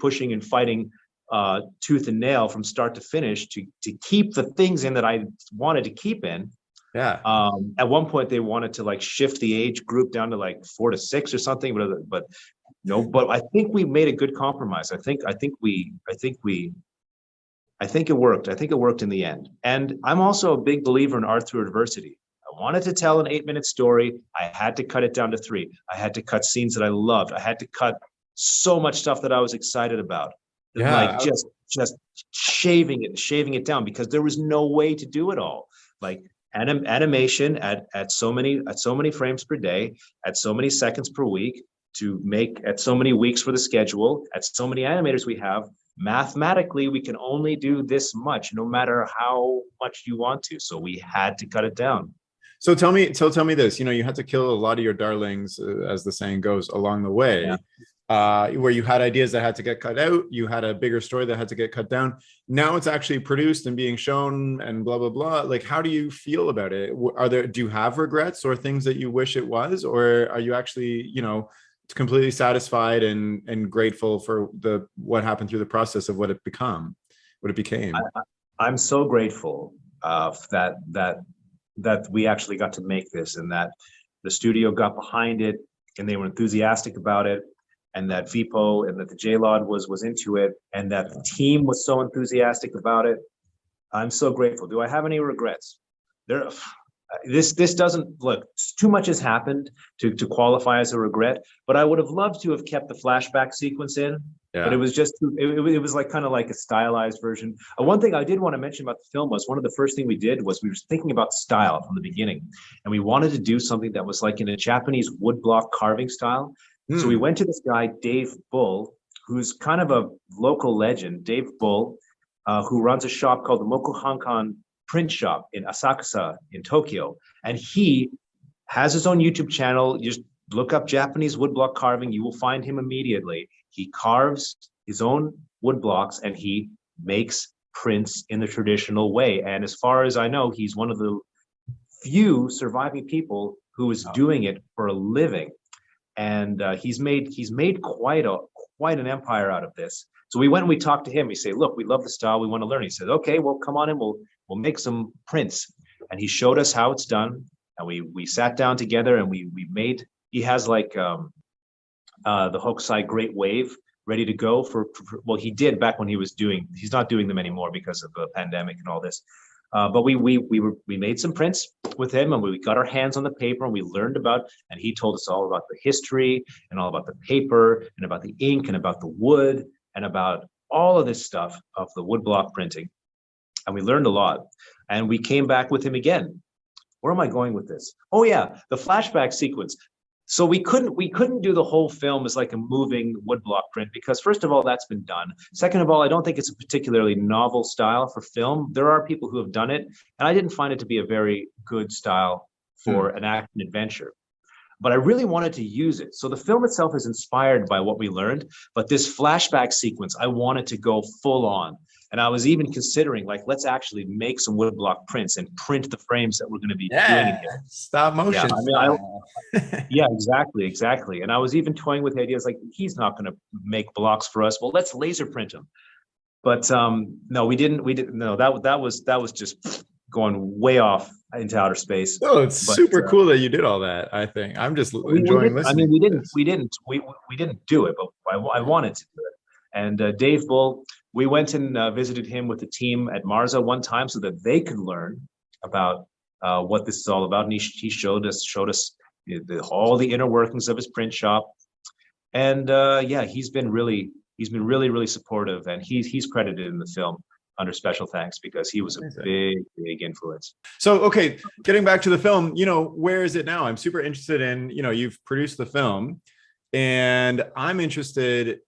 pushing and fighting tooth and nail from start to finish to keep the things in that I wanted to keep in. Yeah. At one point, they wanted to like shift the age group down to like 4 to 6 or something, but no. But I think we made a good compromise. I think it worked. I think it worked in the end. And I'm also a big believer in art through adversity. I wanted to tell an 8-minute story. I had to cut it down to 3. I had to cut scenes that I loved. I had to cut so much stuff that I was excited about. Yeah. Like just shaving it down, because there was no way to do it all. Like animation at so many frames per day, at so many seconds per week, to make at so many weeks for the schedule, at so many animators we have. Mathematically, we can only do this much, no matter how much you want to. So we had to cut it down. So tell me this, you had to kill a lot of your darlings, as the saying goes, along the way. Yeah. Where you had ideas that had to get cut out, you had a bigger story that had to get cut down. Now it's actually produced and being shown and blah, blah, blah. Like, how do you feel about it? Do you have regrets or things that you wish it was, or are you actually, completely satisfied and grateful for what happened through the process of what it became? I'm so grateful that we actually got to make this, and that the studio got behind it and they were enthusiastic about it, and that Vipo and that the JLOD was into it, and that the team was so enthusiastic about it. I'm so grateful. Do I have any regrets? This doesn't look, too much has happened to qualify as a regret, but I would have loved to have kept the flashback sequence in. Yeah. But it was just, it was like kind of like a stylized version. One thing I did want to mention about the film was, one of the first thing we did was we were thinking about style from the beginning, and we wanted to do something that was like in a Japanese woodblock carving style. So we went to this guy, Dave Bull, who's kind of a local legend. Dave Bull, who runs a shop called the Moku Hankan Print Shop in Asakusa in Tokyo. And he has his own YouTube channel. You just look up Japanese woodblock carving. You will find him immediately. He carves his own woodblocks and he makes prints in the traditional way. And as far as I know, he's one of the few surviving people who is doing it for a living. And he's made quite an empire out of this. So we went and we talked to him. We say, look, we love the style. We want to learn. He said, okay, well, come on in. We'll make some prints. And he showed us how it's done. And we sat down together and we made. He has like the Hokusai Great Wave ready to go for well, he did back when he was doing. He's not doing them anymore because of the pandemic and all this. But we made some prints with him, and we got our hands on the paper, and we learned about, and he told us all about the history and all about the paper and about the ink and about the wood and about all of this stuff of the woodblock printing. And we learned a lot. And we came back with him again. Where am I going with this? Oh yeah, the flashback sequence. So we couldn't do the whole film as like a moving woodblock print, because first of all, that's been done. Second of all, I don't think it's a particularly novel style for film. There are people who have done it, and I didn't find it to be a very good style for an action adventure. But I really wanted to use it. So the film itself is inspired by what we learned, but this flashback sequence, I wanted to go full on. And I was even considering, like, let's actually make some woodblock prints and print the frames that we're going to be doing in here. Stop motion. Yeah, yeah, exactly. And I was even toying with ideas like, he's not going to make blocks for us. Well, let's laser print them. But no, we didn't. No, that was just going way off into outer space. Oh, it's super cool that you did all that. I think I'm just enjoying listening. I mean, we didn't do it, but I wanted to do it. And Dave Bull, we went and visited him with the team at Marza one time so that they could learn about what this is all about. And he showed us all the inner workings of his print shop. And yeah, he's been really supportive, and he's credited in the film under special thanks because he was a big influence. So, okay, getting back to the film, where is it now? I'm super interested in, you've produced the film, and I'm interested,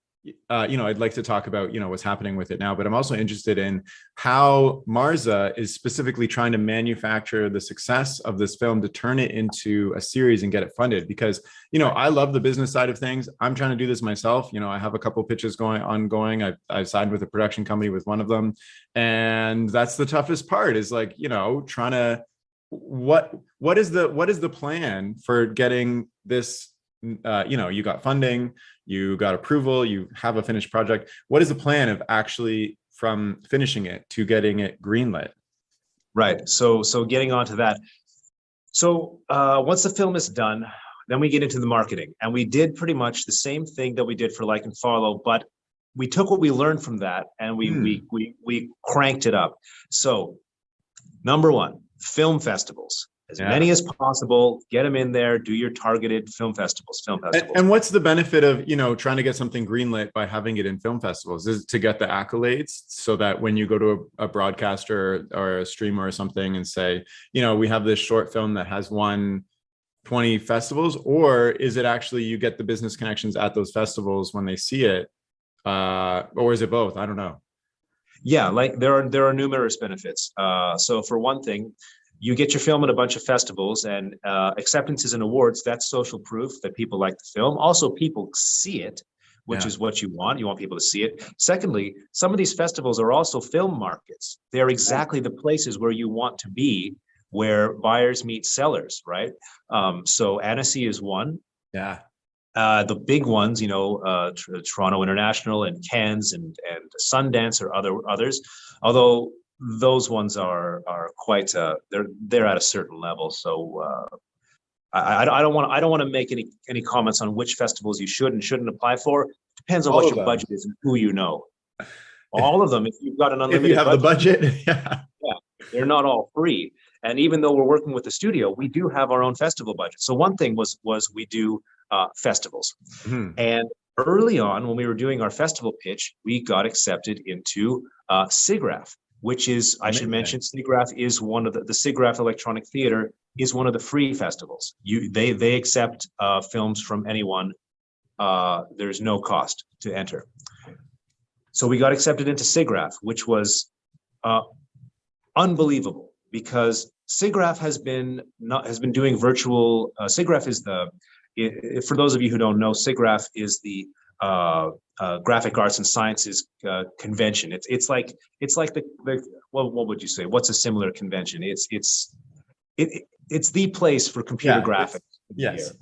I'd like to talk about, what's happening with it now, but I'm also interested in how Marza is specifically trying to manufacture the success of this film to turn it into a series and get it funded. Because, I love the business side of things. I'm trying to do this myself. I have a couple of pitches ongoing. I've signed with a production company with one of them. And that's the toughest part is like, trying to, what is the plan for getting this, you got funding, you got approval, you have a finished project. What is the plan of actually from finishing it to getting it greenlit? Right. So getting onto that. So once the film is done, then we get into the marketing, and we did pretty much the same thing that we did for Like and Follow, but we took what we learned from that and we cranked it up. So number one, film festivals. As many as possible, get them in there, do your targeted film festivals. And what's the benefit of, trying to get something greenlit by having it in film festivals? Is it to get the accolades so that when you go to a broadcaster or a streamer or something and say, we have this short film that has won 20 festivals, or is it actually you get the business connections at those festivals when they see it? Or is it both? I don't know. Yeah, like there are numerous benefits. So for one thing, you get your film at a bunch of festivals, and acceptances and awards, that's social proof that people like the film. Also, people see it, which is what you want. You want people to see it. Secondly, some of these festivals are also film markets. They're exactly the places where you want to be, where buyers meet sellers, right? So Annecy is one. Yeah. The big ones, Toronto International and Cannes and Sundance or others, although those ones are quite they're at a certain level. So I don't want to make any comments on which festivals you should and shouldn't apply for. Depends on what your budget is and who you know. All of them, if you've got an unlimited, if you have the budget, yeah, they're not all free. And even though we're working with the studio, we do have our own festival budget. So one thing was we do festivals, and early on when we were doing our festival pitch, we got accepted into SIGGRAPH. Which is, I should mention, SIGGRAPH is one of the SIGGRAPH Electronic Theater is one of the free festivals. They accept films from anyone. There's no cost to enter. So we got accepted into SIGGRAPH, which was unbelievable because SIGGRAPH has been doing virtual. SIGGRAPH is for those of you who don't know, SIGGRAPH is the graphic arts and sciences convention. It's like the what would you say? What's a similar convention? It's the place for computer graphics. Yes,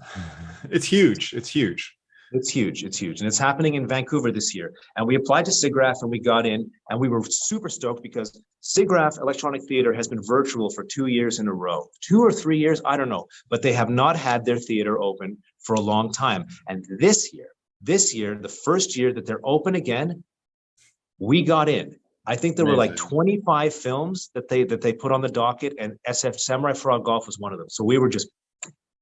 it's huge. It's huge. It's huge. It's huge, and it's happening in Vancouver this year. And we applied to SIGGRAPH, and we got in, and we were super stoked because SIGGRAPH Electronic Theater has been virtual for 2 years in a row, 2 or 3 years, I don't know, but they have not had their theater open for a long time. And this year, the first year that they're open again, we got in. I think there were like 25 films that they put on the docket, and SF Samurai Frog Golf was one of them. So we were just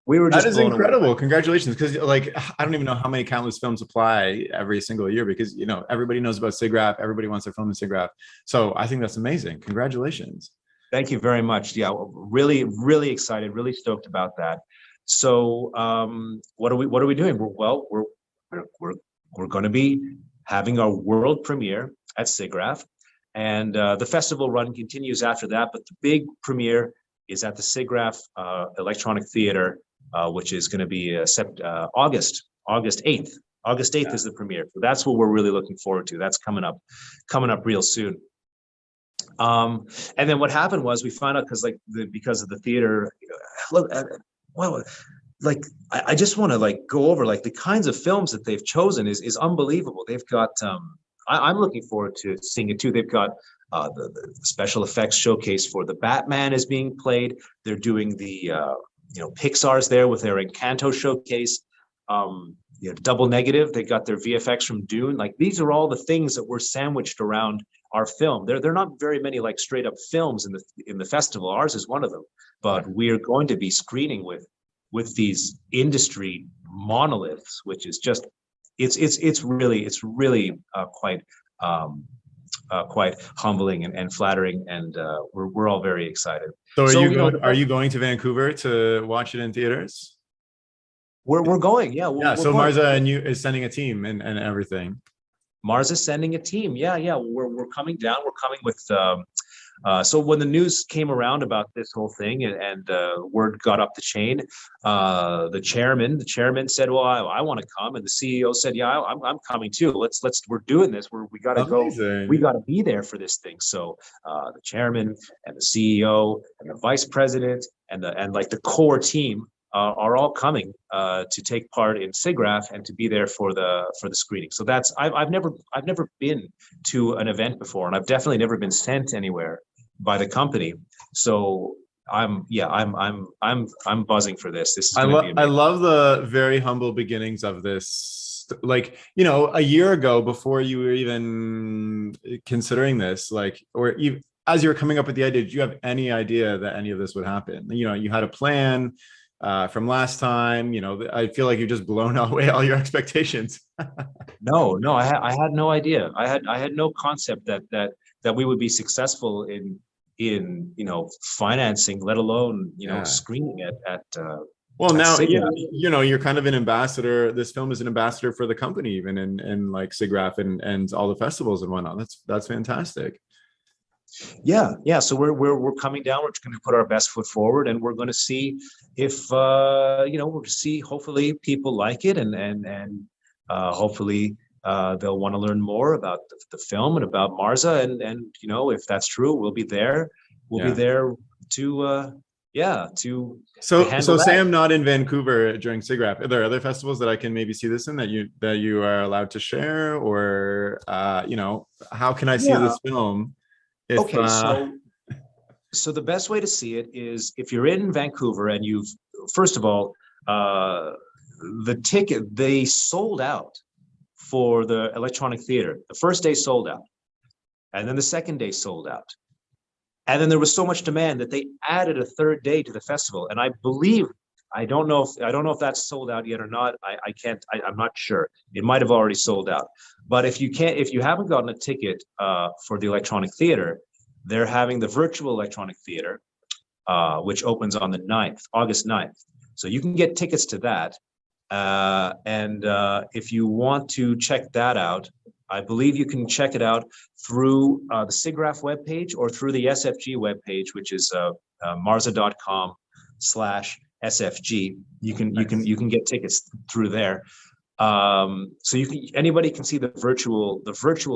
that is incredible away. Congratulations, because like I don't even know how many countless films apply every single year, because everybody knows about SIGGRAPH, everybody wants their film in SIGGRAPH. So I think that's amazing. Congratulations. Thank you very much. Yeah, really excited, really stoked about that. So what are we doing? We're going to be having our world premiere at SIGGRAPH, and the festival run continues after that, but the big premiere is at the SIGGRAPH Electronic Theater, which is going to be August 8th. August 8th is the premiere. So that's what we're really looking forward to. That's coming up real soon. And then what happened was we found out because of the theater, I just want to go over the kinds of films that they've chosen is unbelievable. They've got I'm looking forward to seeing it too. They've got the special effects showcase for the Batman is being played. They're doing the Pixar's there with their Encanto showcase. Double Negative, they got their VFX from Dune. These are all the things that were sandwiched around our film. They're not very many straight up films in the festival. Ours is one of them, but we're going to be screening with these industry monoliths, which is just it's really quite humbling and flattering, and we're all very excited. So are you going to Vancouver to watch it in theaters? We're going, yeah. So Marza and you is sending a team and everything. Marza's sending a team. Yeah. We're coming down. We're coming with. So when the news came around about this whole thing and word got up the chain, the chairman said, "Well, I want to come," and the CEO said, "Yeah, I'm coming too. We're doing this. We got to go. We Amazing. got to be there for this thing." So the chairman and the CEO and the vice president and like the core team are all coming to take part in SIGGRAPH and to be there for the screening. So that's I've never been to an event before, and I've definitely never been sent anywhere by the company. So I'm buzzing for this. This is going to be I amazing. love the very humble beginnings of this. Like, you know, a year ago, before you were even considering this, like, or even as you were coming up with the idea, did you have any idea that any of this would happen? You know, you had a plan from last time. You know, I feel like you've just blown away all your expectations. No, I had no idea. I had no concept that we would be successful in financing, let alone Yeah. screening Well, at now SIGGRAPH. you know you're kind of an ambassador. This film is an ambassador for the company, even in like SIGGRAPH and all the festivals and whatnot. That's fantastic. Yeah. So we're coming down. We're going to put our best foot forward, and we're going to see if we'll see. Hopefully, people like it, and hopefully they'll want to learn more about the film and about Marza, and if that's true, we'll be there. We'll be Yeah. there to to So handle say that. I'm not in Vancouver during SIGGRAPH. Are there other festivals that I can maybe see this in that you are allowed to share, or how can I see Yeah. this film? If Okay. So the best way to see it is if you're in Vancouver and you've first of all the ticket they sold out for the electronic theater. The first day sold out, and then the second day sold out. And then there was so much demand that they added a third day to the festival. And I believe I don't know if that's sold out yet or not. I can't. I'm not sure. It might have already sold out. But if you haven't gotten a ticket for the electronic theater, they're having the virtual electronic theater, which opens on the 9th, August 9th. So you can get tickets to that. And if you want to check that out, I believe you can check it out through the SIGGRAPH webpage or through the SFG webpage, which is marza.com/SFG. You can get tickets through there. So anybody can see the virtual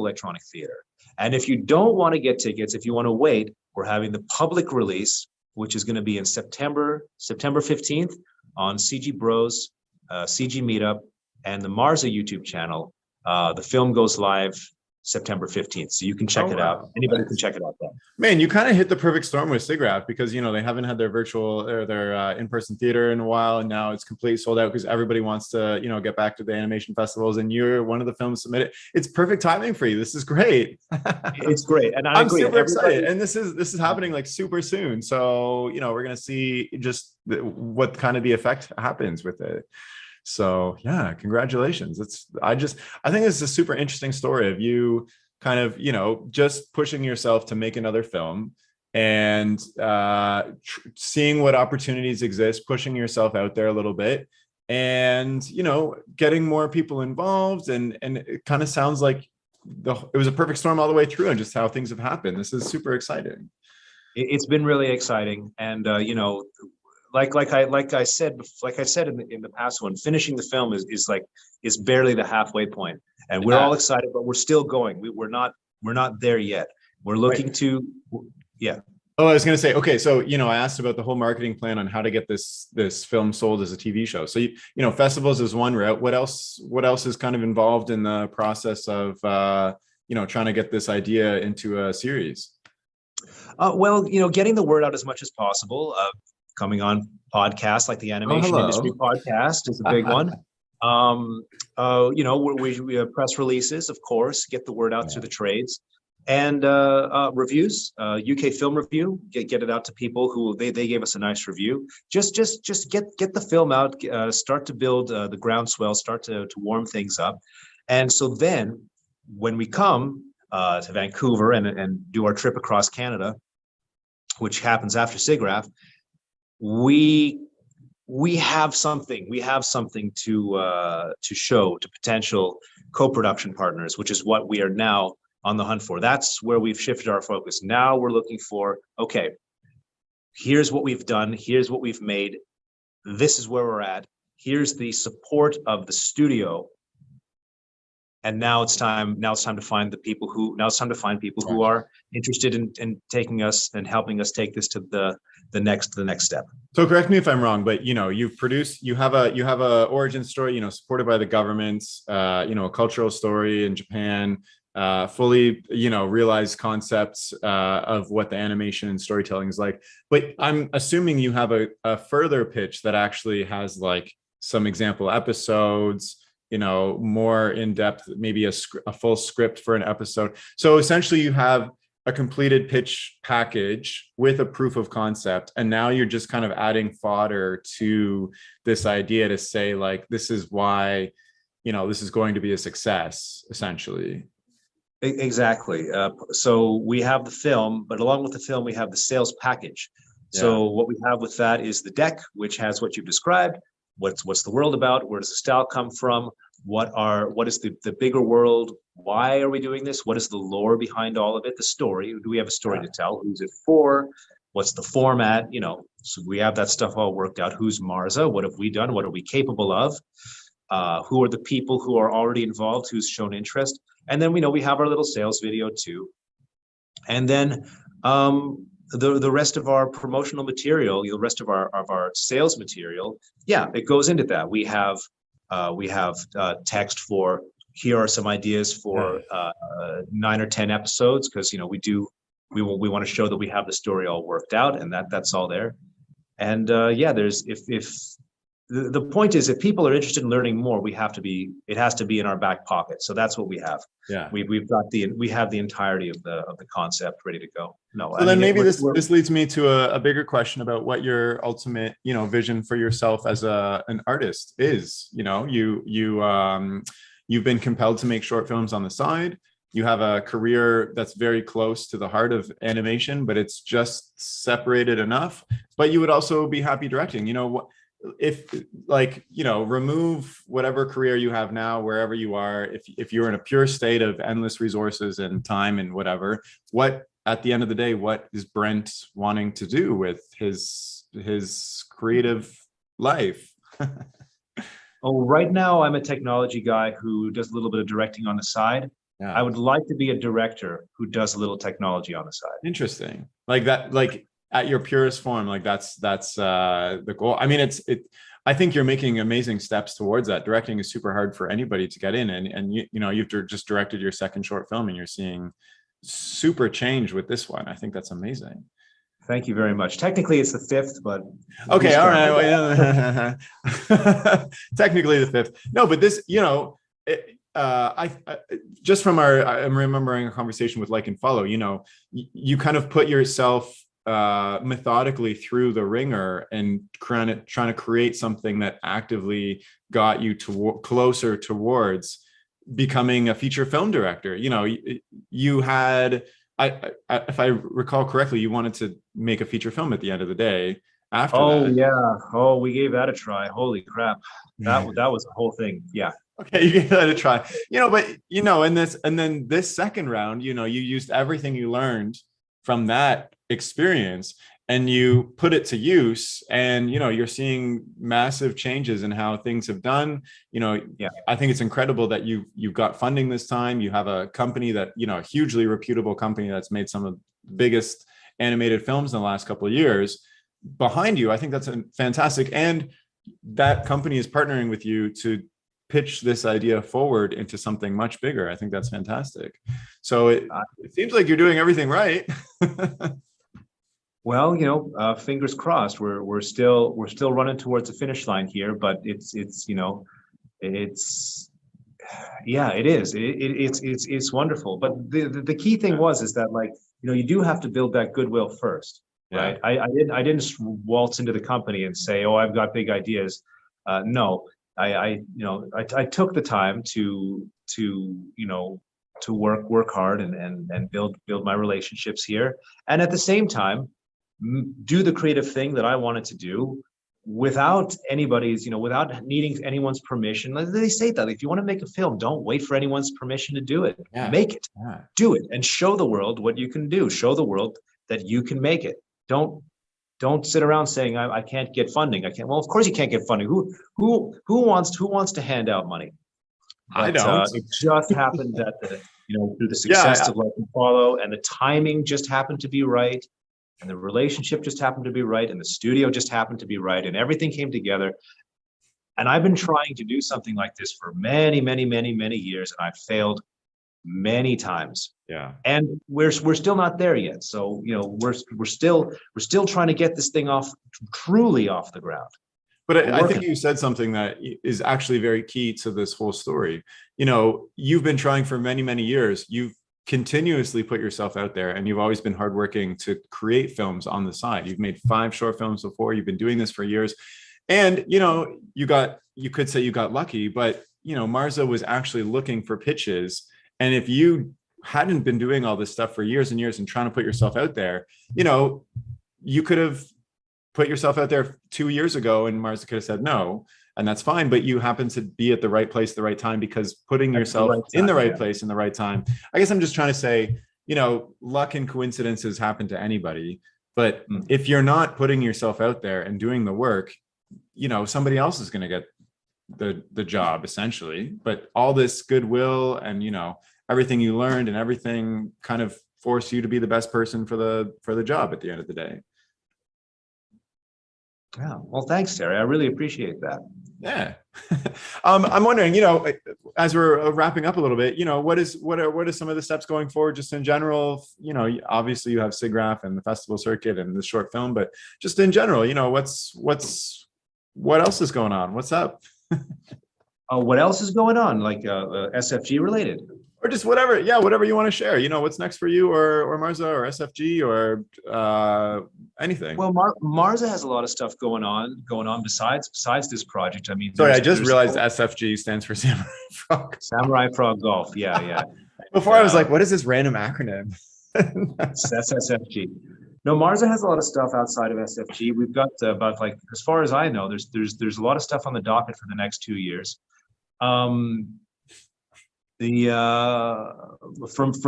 electronic theater. And if you don't want to get tickets, if you want to wait, we're having the public release, which is going to be in September 15th on CgBros, CgMeetup, and the Marza YouTube channel. The film goes live September 15th, so you can check it out. wow. Anybody can check it out then. Man, you kind of hit the perfect storm with SIGGRAPH because they haven't had their virtual or their in-person theater in a while, and now it's completely sold out because everybody wants to get back to the animation festivals, and you're one of the films submitted. It's perfect timing for you. This is great. It's great, and I I'm agree. super excited, and this is happening like super soon. So we're gonna see just what kind of the effect happens with it. So yeah, congratulations. I think this is a super interesting story of you kind of, just pushing yourself to make another film and seeing what opportunities exist, pushing yourself out there a little bit and, getting more people involved. And it kind of sounds like it was a perfect storm all the way through and just how things have happened. This is super exciting. It's been really exciting, and like I said in the past one, finishing the film is barely the halfway point, and we're all excited, but we're still going. We're not there yet. We're looking to, yeah. Oh, I was going to say, okay, so I asked about the whole marketing plan on how to get this film sold as a TV show. So festivals is one route. What else is kind of involved in the process of trying to get this idea into a series? Well, getting the word out as much as possible. Coming on podcasts like the Animation Industry Podcast is a big one. We have press releases, of course, get the word out through the trades, and reviews. UK Film Review, get it out to people who they gave us a nice review. Just get the film out, start to build the groundswell, start to warm things up, and so then when we come to Vancouver and do our trip across Canada, which happens after SIGGRAPH, we we have something. We have something to show to potential co-production partners, which is what we are now on the hunt for. That's where we've shifted our focus. Now we're looking for, okay, here's what we've done. Here's what we've made. This is where we're at. Here's the support of the studio. And now it's time to find the people who, now it's time to find people who are interested in taking us and helping us take this to the next step. So correct me if I'm wrong, but you've produced, you have a origin story, supported by the government, a cultural story in Japan, fully, realized concepts of what the animation and storytelling is like. But I'm assuming you have a further pitch that actually has like some example episodes, more in depth, maybe a full script for an episode. So essentially you have a completed pitch package with a proof of concept. And now you're just kind of adding fodder to this idea to say like, this is why, this is going to be a success, essentially. Exactly. So we have the film, but along with the film, we have the sales package. Yeah. So what we have with that is the deck, which has what you've described. What's the world about? Where does the style come from? What is the bigger world? Why are we doing this? What is the lore behind all of it? The story. Do we have a story to tell? Who's it for? What's the format? So we have that stuff all worked out. Who's Marza? What have we done? What are we capable of? Who are the people who are already involved? Who's shown interest? And then we have our little sales video too. And then the rest of our promotional material, the rest of our sales material, it goes into that. We have text for, here are some ideas for 9 or 10 episodes, because we want to show that we have the story all worked out, and that's all there. And there's if the point is, if people are interested in learning more, it has to be in our back pocket. So that's what we have. Yeah, we have the entirety of the concept ready to go. No, so then maybe this leads me to a bigger question about what your ultimate vision for yourself as an artist is. You've been compelled to make short films on the side. You have a career that's very close to the heart of animation, but it's just separated enough. But you would also be happy directing. If remove whatever career you have now, wherever you are, if you're in a pure state of endless resources and time and whatever, at the end of the day, what is Brent wanting to do with his creative life? Oh, right now I'm a technology guy who does a little bit of directing on the side. Yeah. I would like to be a director who does a little technology on the side. Interesting. Like that, like at your purest form, like that's the goal. I mean, I think you're making amazing steps towards that. Directing is super hard for anybody to get in, and you've just directed your second short film, and you're seeing super change with this one. I think that's amazing. Thank you very much. Technically, it's the 5th, but okay, all right. Technically the 5th. No, but this, I just from I'm remembering a conversation with Like and Follow. You kind of put yourself methodically through the ringer and trying to create something that actively got you closer towards becoming a feature film director. You had, if I recall correctly, you wanted to make a feature film at the end of the day after that. Yeah. Oh, we gave that a try. Holy crap. That was the whole thing. Yeah. Okay, you gave that a try. And then this second round, you used everything you learned from that experience and you put it to use, and you're seeing massive changes in how things have done. I think it's incredible that you got funding this time. You have a company that a hugely reputable company that's made some of the biggest animated films in the last couple of years behind you. I think that's fantastic, and that company is partnering with you to pitch this idea forward into something much bigger. I think that's fantastic. So it seems like you're doing everything right. Well, fingers crossed. We're still running towards the finish line here, but it is. It's wonderful. But the key thing is that you do have to build that goodwill first, right? I didn't waltz into the company and say, oh, I've got big ideas. No, I took the time to work hard and build my relationships here, and at the same time do the creative thing that I wanted to do, without anybody's, without needing anyone's permission. Like they say that if you want to make a film, don't wait for anyone's permission to do it. Yeah. Make it, Yeah. do it, and show the world what you can do. Show the world that you can make it. Don't sit around saying I can't get funding. I can't. Well, of course you can't get funding. Who wants to hand out money? But, I don't. it just happened that through the success of Like and Follow, and the timing just happened to be right, and the relationship just happened to be right, and the studio just happened to be right, and everything came together. And I've been trying to do something like this for many, many, many, many years, and I've failed many times. Yeah. And we're still not there yet. So we're still trying to get this thing truly off the ground. But I think you said something that is actually very key to this whole story. You've been trying for many, many years. You've continuously put yourself out there, and you've always been hardworking to create films on the side. You've made 5 short films before. You've been doing this for years. And, you could say you got lucky, but, Marza was actually looking for pitches. And if you hadn't been doing all this stuff for years and years and trying to put yourself out there, you could have put yourself out there 2 years ago and Marza could have said no, and that's fine. But you happen to be at the right place at the right time, because putting yourself in the right place in the right time. I guess I'm just trying to say, luck and coincidences happen to anybody. But if you're not putting yourself out there and doing the work, somebody else is going to get the job essentially. But all this goodwill and, everything you learned and everything kind of forced you to be the best person for the job at the end of the day. Yeah. Well, thanks, Terry. I really appreciate that. Yeah. I'm wondering, as we're wrapping up a little bit, what are some of the steps going forward, just in general? Obviously you have SIGGRAPH and the festival circuit and the short film, but just in general, what else is going on? What's up? What else is going on? Like SFG related? Or just whatever. Yeah, whatever you want to share. What's next for you or Marza or SFG or anything. Well, Marza has a lot of stuff going on besides this project. I mean, sorry, I just realized SFG stands for Samurai Frog. Samurai Frog Golf. Yeah. Before I was like, what is this random acronym? That's SFG. No, Marza has a lot of stuff outside of SFG. We've got about, like, as far as I know, there's a lot of stuff on the docket for the next 2 years. For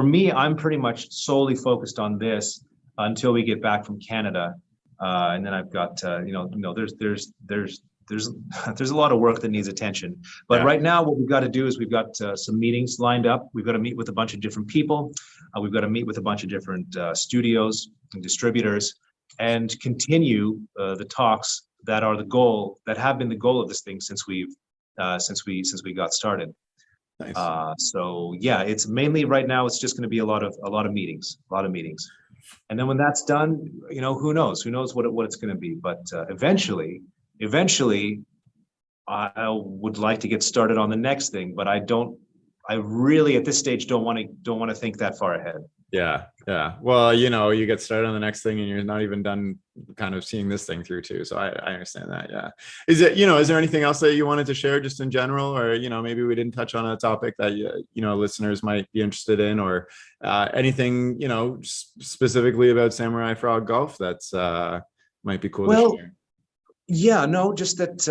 me, I'm pretty much solely focused on this until we get back from Canada, and then I've got there's a lot of work that needs attention. But right now, what we've got to do is we've got some meetings lined up. We've got to meet with a bunch of different people. We've got to meet with a bunch of different studios and distributors, and continue the talks that have been the goal of this thing since we got started. Nice. So yeah, it's mainly right now, it's just going to be a lot of meetings. And then when that's done, who knows what it's going to be. But eventually I would like to get started on the next thing, but I really at this stage don't want to think that far ahead. Yeah. Well, you get started on the next thing and you're not even done kind of seeing this thing through too. So I understand that. Yeah. Is there anything else that you wanted to share just in general, or, maybe we didn't touch on a topic that, listeners might be interested in, or anything, specifically about Samurai Frog Golf that's might be cool to share? Yeah, no, just that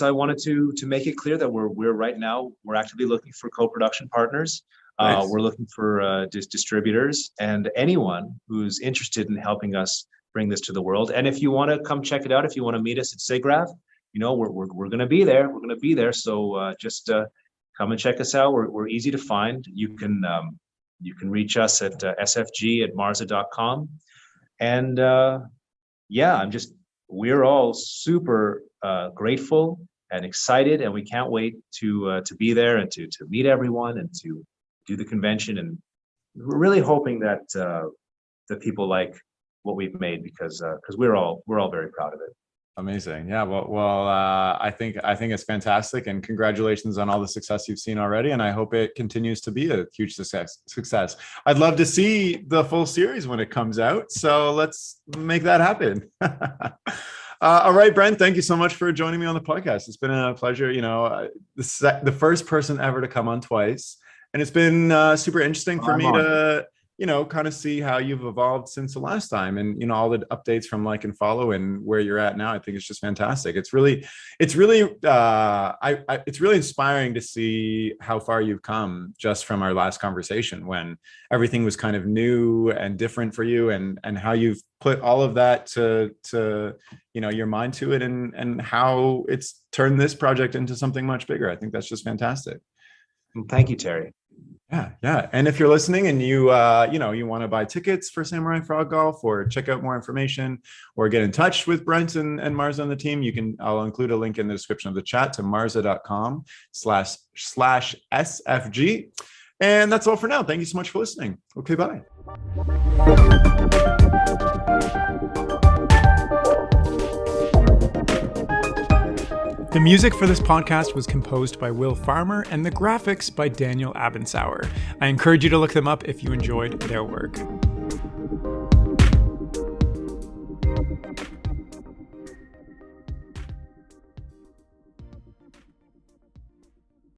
I wanted to make it clear that we're actively looking for co-production partners. Nice. We're looking for distributors and anyone who's interested in helping us bring this to the world. And if you want to come check it out, if you want to meet us at SIGGRAPH, we're going to be there. We're going to be there. So just come and check us out. We're easy to find. You can reach us at sfg@marza.com. And we're all super grateful and excited, and we can't wait to be there and to meet everyone and to do the convention. And we're really hoping that people like what we've made, because we're all very proud of it. Amazing. Yeah. Well, I think it's fantastic, and congratulations on all the success you've seen already. And I hope it continues to be a huge success. I'd love to see the full series when it comes out. So let's make that happen. All right, Brent, thank you so much for joining me on the podcast. It's been a pleasure. The first person ever to come on twice. And it's been super interesting for me to, kind of see how you've evolved since the last time, and all the updates from like and follow and where you're at now. I think it's just fantastic. It's really it's really inspiring to see how far you've come just from our last conversation, when everything was kind of new and different for you, and how you've put all of that to your mind to it, and how it's turned this project into something much bigger. I think that's just fantastic. Thank you, Terry. Yeah. And if you're listening and you want to buy tickets for Samurai Frog Golf, or check out more information, or get in touch with Brent and Marza and the team, I'll include a link in the description of the chat to marza.com/SFG. And that's all for now. Thank you so much for listening. Okay, bye. The music for this podcast was composed by Will Farmer, and the graphics by Daniel Abensauer. I encourage you to look them up if you enjoyed their work.